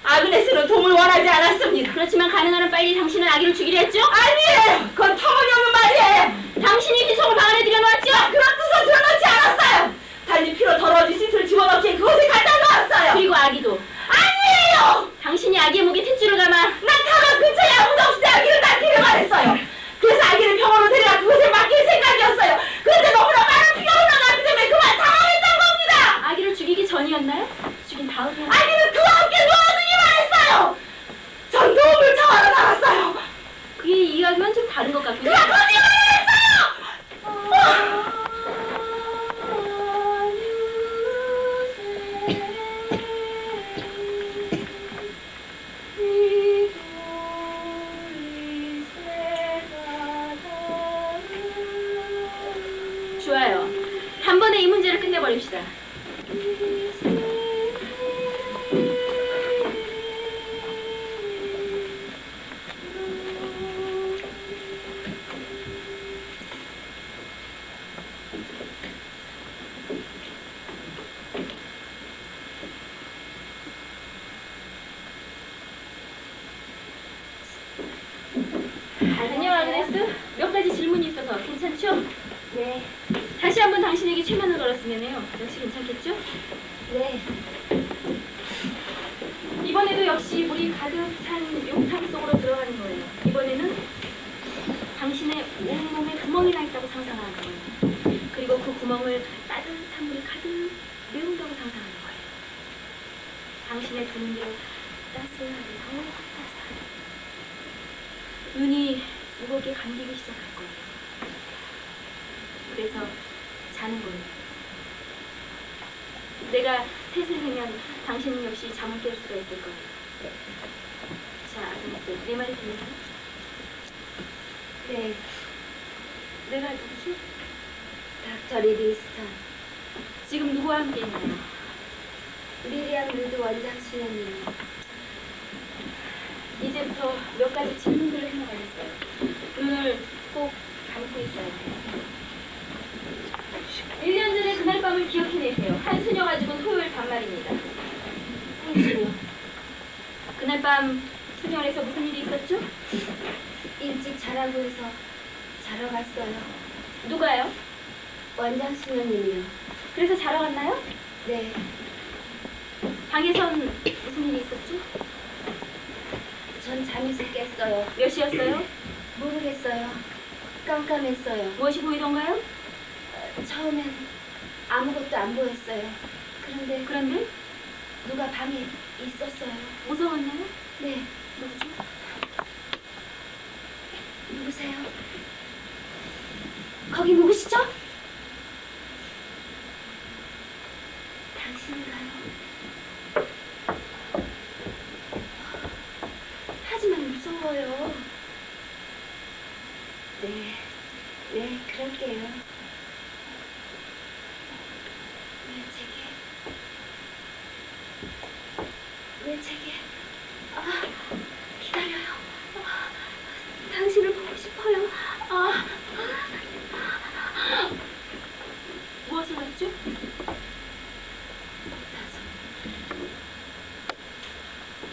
아그네스는 도움을 원하지 않았습니다. 그렇지만 가능한 한 빨리 당신은 아기를 주기로 했죠? 아니에요. 그건 터무니없는 말이에요. 당신이 희송을 방 안에 들여놓았죠? 그런 뜻은 들어놓지 않았어요. 달리 피로 더러워진 시트를 집어넣기에 그곳에 갖다 놓았어요. 그리고 아기도. 아니에요. 당신이 아기의 목에 탯줄을 감아 난 타가 근처에 아무도 없을 때 아기를 낳기를 했어요. 그래서 아기를 병원으로 데려가 그곳에 맡길 생각이었어요. 그런데 너무나 많은 피가 올라가기 때문에 그만 당황했던 겁니다. 아기를 죽이기 전이었나요? 죽인 다음이었나요? 아기는 그와 함께 놓아두기만 했어요. 전 도움을 청하러 나갔어요. 그의 이야기와는 좀 다른 것 같군요. 그가 거짓말을 했어요. 좋아요. 단번에 이 문제를 끝내버립시다. 안녕 아그네스. 몇 가지 질문이 있어서 괜찮죠? 네, 다시 한번 당신에게 최면을 걸었으면요. 역시 괜찮겠죠? 네. 이번에도 역시 물이 가득 찬 용탕 속으로 들어가는 거예요. 이번에는 당신의 온몸에 구멍이 나 있다고 상상하는 거예요. 그리고 그 구멍을 따뜻한 물이 가득 메운다고 상상하는 거예요. 당신의 두 눈으로 따스하게 더욱 따스하게 눈이 무겁게 감기기 시작할 거예요. 그래서 자는 거예요. 내가 셋을 세면 당신은 역시 잠을 깰 수가 있을 거예요. 자, 아그네스, 내 말이 들리나요? 네, 내가 누구지? 닥터 리빙스턴, 지금 누구와 함께 있나요? 미리암 루드 원장 수녀님. 이제부터 몇 가지 질문들을 해나가겠어요. 눈을 꼭 감고 있어야 돼요. 1년 전에 그날 밤을 기억해내세요. 한 수녀가 죽은 토요일 밤말입니다. 어젯밤 수녀원에서 무슨 일이 있었죠? 일찍 자라고 해서 자러 갔어요. 누가요? 원장 수녀님이요. 그래서 자러 갔나요? 네, 방에선 무슨 일이 있었죠? 전 잠에서 깼어요. 몇 시였어요? 모르겠어요. 깜깜했어요. 무엇이 보이던가요? 처음엔 아무것도 안 보였어요. 그런데 그런데 누가 방에 있었어요. 무서웠나요? 네, 누구죠? 누구세요? 거기 누구시죠? 당신인가요? 하지만 무서워요. 네, 네, 그럴게요. 왜 제게? 왜 제게? 아, 기다려요. 당신을 보고 싶어요. 무엇을 봤죠? 못타서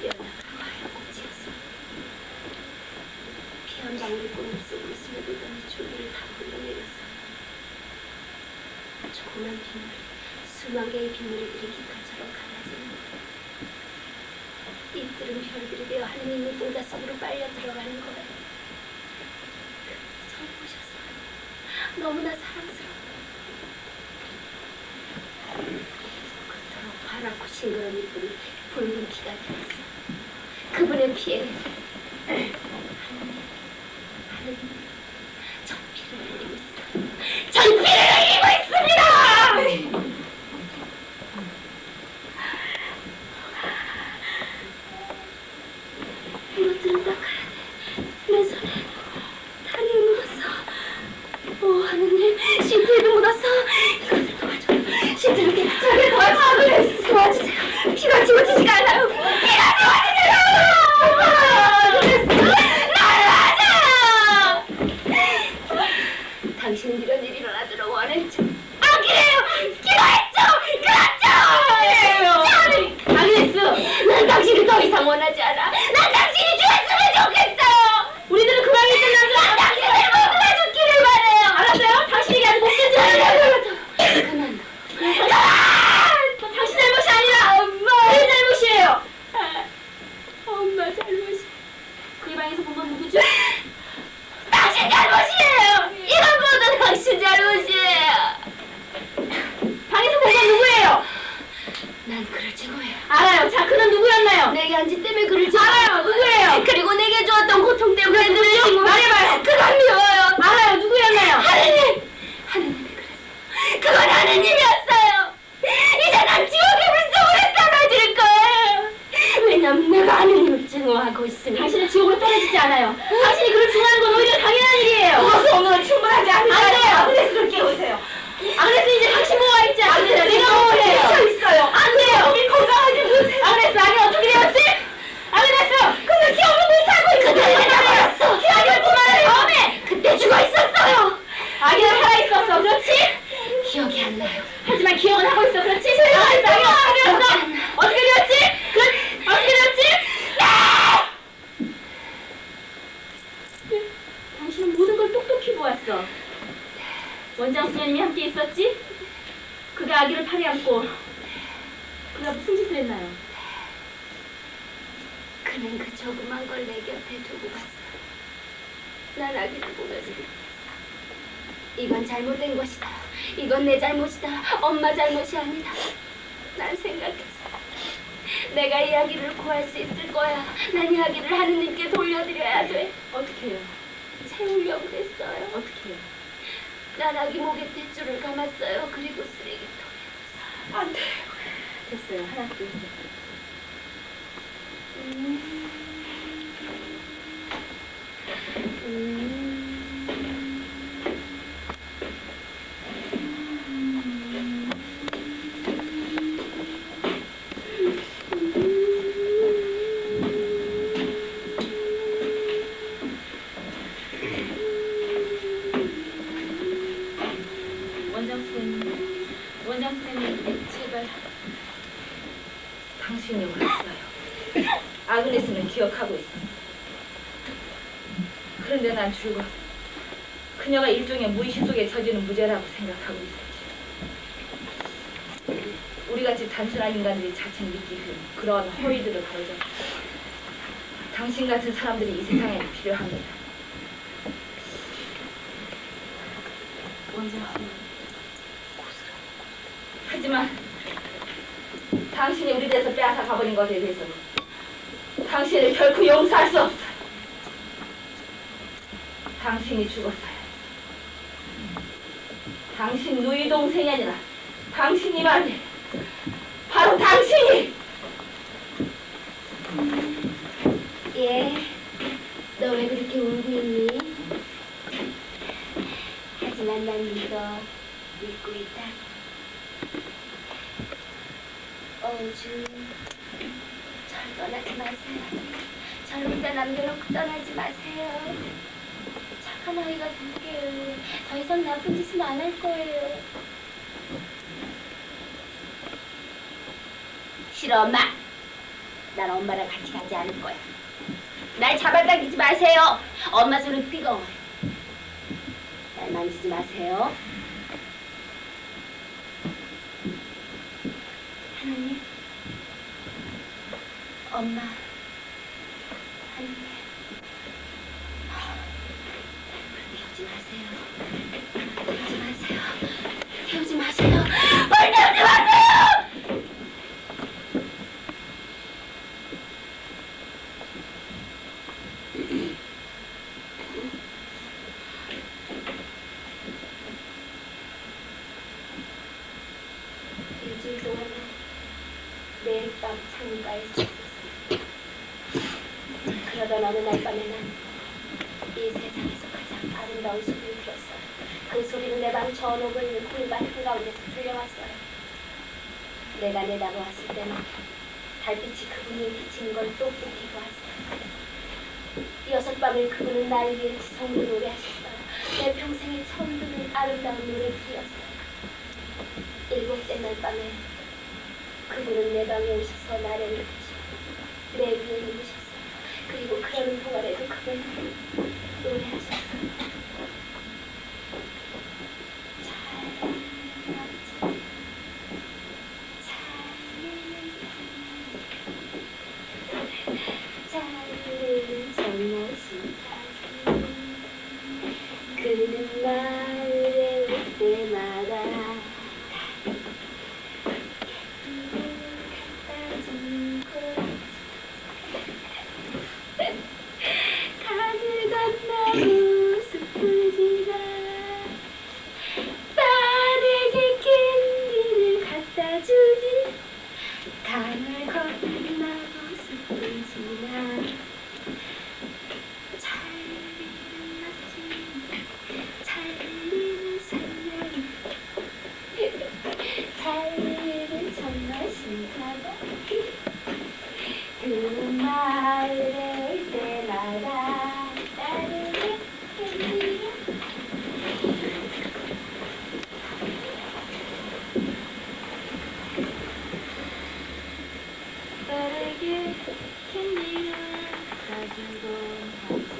연약한 화약꽃이었어. 피 한 방울이 꿈을 쏘고 스며들더니 줄기를 다 흘러내렸어. 조그만 빗물이 수만 개의 빗물이 들이 깃털처럼 갈라지는 거야. 잎들은 별들이 되어 하느님 눈동자 속으로 빨려 들어가는 거예요. 처음 보셨어요. 너무나 사랑스러워. 그토록 파랗고 싱그러운 잎들이 붉은 피가 되었어. 그분의 피에 하느님 전 피를 흘리고 있어. 전 피를 흘리고 있습니다! 이것들은 닦아야 돼. 내 손에 다리에 묻었어. 오 하느님, 시트에도 묻었어. 이것을 도와줘. 시트를 깨끗하게 도와주세요. 도와주세요. 피가 지워지지가 않아요. 피가 지워지지가 않아요. 당신은 이런 일이 일어나도록 원했죠. 아 그래요. 기도했죠. 그렇죠. 당했어. 난 당신을 더 이상 원하지 않아. 난 당신이 좋았으면 좋겠어요. 우리들은 그 방에 있던 남자. 난 당신을 모두가 죽기를 바래요. 알았어요? 당신에게 아직 못 쓰지 않아요. 그만. 당신 잘못이 아니라 엄마. 내 잘못이에요. 엄마 잘못이. 그 방에서 본 건 누구죠? 당신 잘못이에요. 이건 모두 당신 잘못이에요. 방에서 본 건 누구예요? 난 그를 증오해요. 알아요. 자, 그는 누구였나요? 내게 한 짓 때문에 그를 증오해요. 알아요. 누구예요? 그리고 내게 주었던 고통 때문에 그를 누구죠? 증오해요. 말해봐요. 그건 미워요. 알아요. 누구였나요? 하느님! 하느님이 그랬어요. 그건 하느님이었어요. 이제 난 지옥의 물속으로 떨어질 거예요. 왜냐면 내가 하느님을 증오하고 있으니. 당신은 지옥으로 떨어지지 않아요. 당신이 그를 좋아하는 건 오히려 당연한 일이에요. 그것은 오늘은 충분하지 안 돼요. 아그네스를 깨우세요. 아그네스 이제 당신 모아 있지 않으세요. 내가 모아해요. 서 있어요. 안 돼요. 우리 건강하게 보세요. 아그네스 아기 어떻게 되었지? 아그네스! 근데 기억을 못하고 있어. 그때 잃어버렸어. 기억을 그만해. 다음에 그때 죽어 있었어요. 아기는 살아있었어. 그렇지? 기억이 안 나요. 하지만 기억은 하고 있어. 그렇지? 아그네스 아기 어떻게 되었어? 어떻게 되었지? 어떻게 되었지? 당신은 모든 걸 똑똑히 보았어. 원장 수녀님이 함께 있었지? 그가 아기를 팔에 안고 그가 무슨 짓을 했나요? 그는 그 조그만 걸 내 곁에 두고 갔어요. 난 아기를 보면서 생각했어. 이건 잘못된 것이다. 이건 내 잘못이다. 엄마 잘못이 아니다. 난 생각했어. 내가 이 아기를 구할 수 있을 거야. 난 이 아기를 하느님께 돌려드려야 돼. 어떻게 해요? 채우려고 했어요. 어떻게 해요? 난 아기 목에 탯줄을 감았어요. 그리고 쓰레기통에. 안 돼. 됐어요. 하나 둘 셋. 원장 선생님, 제발. 당신이 왔어요. 아그네스는 기억하고 있었어. 그런데 난 줄곧 그녀가 일종의 무의식 속에 젖이는 무죄라고 생각하고 있었지. 우리같이 단순한 인간들이 자칭 믿기 쉬운 그런 허위들을 걸자. 당신 같은 사람들이 이 세상에 필요합니다. 원장님, 하지만 당신이 우리 데서 빼앗아 가버린 것에 대해서는 당신을 결코 용서할 수 없어요. 당신이 죽었어요. 당신 누이 동생이 아니라 당신이 말이에요. 바로 당신이! 예, 너 왜 그렇게 울고 있니? 하지만 난 믿고 있다. 어주, 절 떠나지 마세요. 절 혼자 남겨놓고 떠나지 마세요. 착한 아이가 될게요. 더 이상 나쁜 짓은 안 할 거예요. 싫어, 엄마. 난 엄마랑 같이 가지 않을 거야. 날 잡아당기지 마세요. 엄마 손은 뜨거워요. 날 만지지 마세요. 하나님, 엄마, 하나님, 태우지 마세요. 태우지 마세요. 태우지 마세요. 뭘 태우지 마세요! 일주일 동안 매일 밤 창가에 서 있었어. 그러던 어느 날 밤에 난 이 세상에서 가장 아름다운 소리를 들었어요. 그 소리는 내 방 전옥을 꿀밭 한가운데서 들려왔어요. 내가 내다보았을 때는 달빛이 그분이 비치는 걸 똑똑히 보았어요. 6밤을 그분은 날 위해 지성으로 노래하셨어요. 내 평생에 처음 듣는 아름다운 노래를 들렸어요. 7째 날 밤에 그분은 내 방에 오셔서 나를 눕히시고 내 위에 누우셨어요. 그리고 그러는 동안에도 그분은 노래하셨어요. 그는 마을에 올 때마다 강을 건너고 숲을 지나 딸에게 캔디를 갖다 주지. 강을 건너고 숲을 지나 찰리는 아침 찰리는 산녀리 찰리는 정말 신사다. 그 마을에 올 때마다 딸에게 캔디를 딸에게 캔디를 가지곤 하지.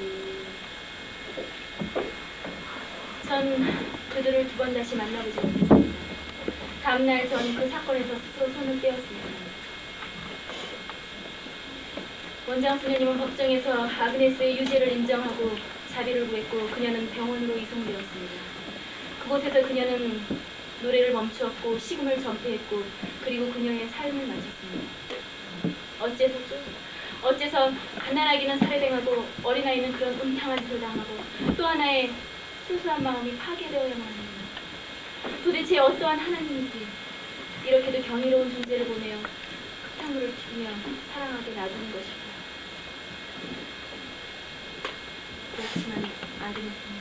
전 그들을 2번 다시 만나보지 못했습니다. 다음날 전 그 사건에서 스스로 손을 떼었습니다. 원장 수녀님은 법정에서 아그네스의 유죄를 인정하고 자비를 구했고 그녀는 병원으로 이송되었습니다. 그곳에서 그녀는 노래를 멈추었고 식음을 전폐했고 그리고 그녀의 삶을 마쳤습니다. 어째서죠? 어째서 가난하기는 살해당하고 어린아이는 그런 음탕한 일을 당하고 또 하나의 순수한 마음이 파괴되어야만 합니다. 도대체 어떠한 하나님인지 이렇게도 경이로운 존재를 보내어 흙탕물을 튀기며 사랑하게 놔두는 것일까요? 그렇지만 아그네스는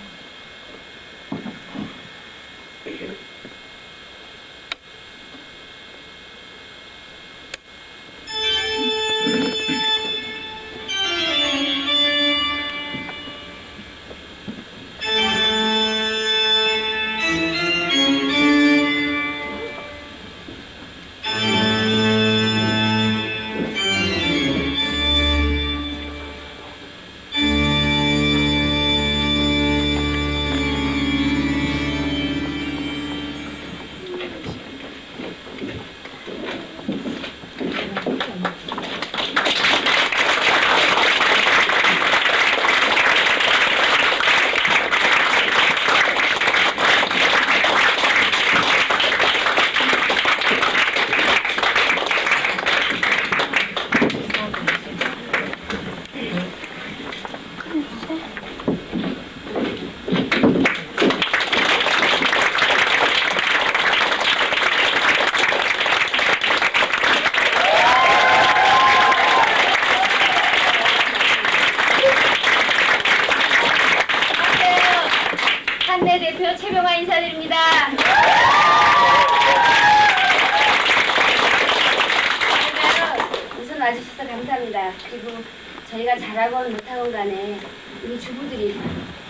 와주셔서 감사합니다. 그리고 저희가 잘하건 못하건 간에 우리 주부들이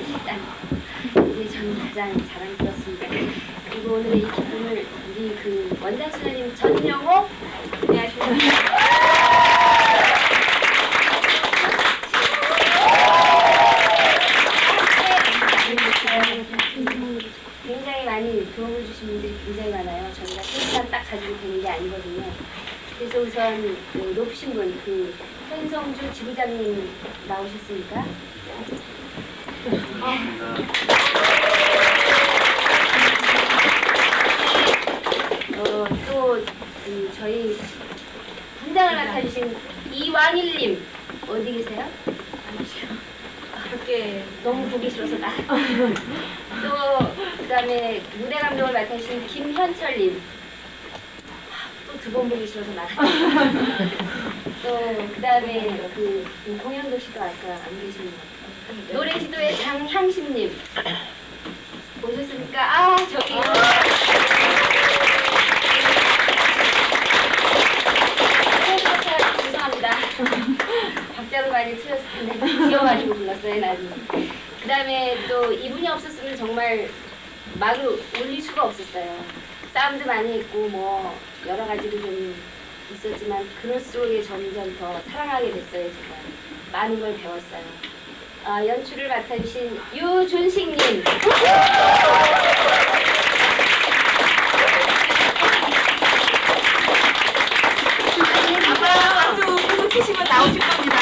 일단 이게 저는 가장 자랑스럽습니다. 그리고 오늘의 이 기쁨을 우리 그 원장 수녀님 전영호 굉장히 많이 도움을 주신 분들이 굉장히 많아요. 저희가 실시간 딱 가지고 되는 게 아니거든요. 그래서 우선 그 높으신 분, 그 현성주 지부장님 나오셨습니까? 또 저희 분장을 맡아주신 이왕일님 어디 계세요? 그렇게 너무 보기 싫어서 나. 또 그다음에 무대 감독을 맡으신 김현철님. 또 두 번 보기 싫어서 나. 또 그다음에 그 공연도 씨도 아까 안 계신 분. 노래 지도의 장향심님 오셨습니까? 아 저기. 죄송합니다. 박자도 많이 틀렸을 텐데 지어가지고 불렀어요 나중에. 그 다음에 또 이분이 없었으면 정말 말을 올릴 수가 없었어요. 싸움도 많이 했고 뭐 여러 가지로 좀 있었지만 그럴 속에 점점 더 사랑하게 됐어요. 제가 많은 걸 배웠어요. 연출을 맡아주신 유준식님. 아마 박수 계속 치시면 나오실 겁니다.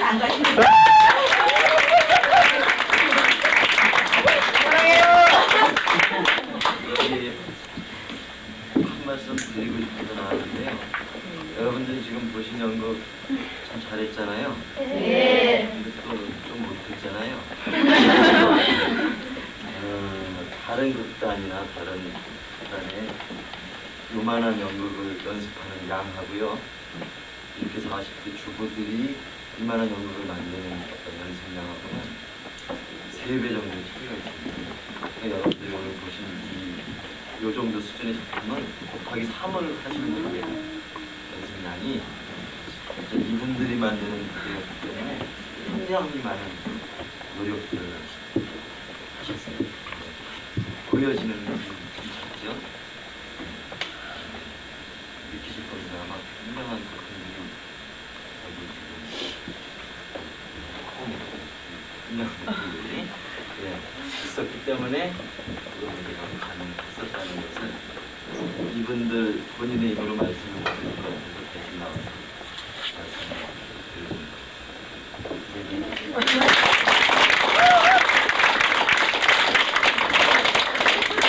안 가시는 여기 한 말씀 드리고 싶어서 나왔는데요. 여러분들이 지금 보신 연극 참 잘했잖아요. 네. 근데 또 좀 못했잖아요. 다른 극단이나 다른 극단에 요만한 연극을 연습하는 양하고요. 이렇게 40대 주부들이 이만한 연극을 만드는 어떤 연습량하고는 3배 정도의 차이가 있습니다. 그러니까 여러분들이 오늘 보신 요 정도 수준의 작품은 곱하기 3을 하시는 거예요. 연습량이 진짜 이분들이 만드는 그거였기 때문에 굉장히 많은 노력들을 하셨어요. 보여지는 느낌이 좀 작죠? 느끼실 겁니다. 아마 굉장한 작품들이 여기 지금 굉장한 느낌들이 있었기 때문에 그런 얘기가 가능했었다는 것은 이분들 본인의 입으로 말씀을 드리는 것 같아서 대신 나와서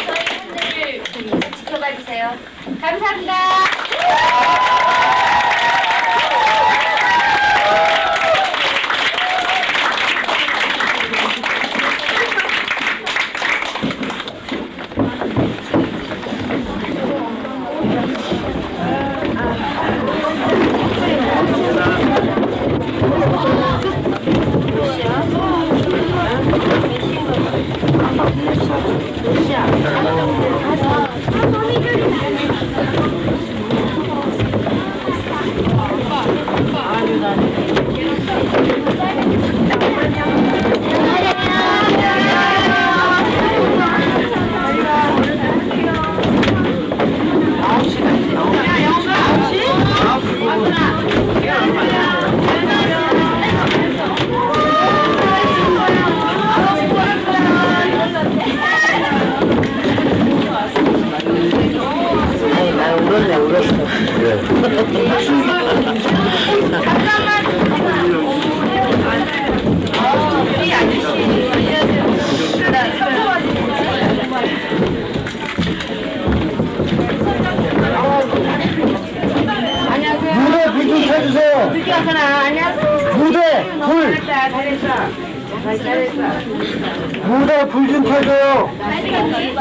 저희 분들 계속 지켜봐 주세요. 감사합니다. 무대 불 좀 켜줘요. 잘 되겠니?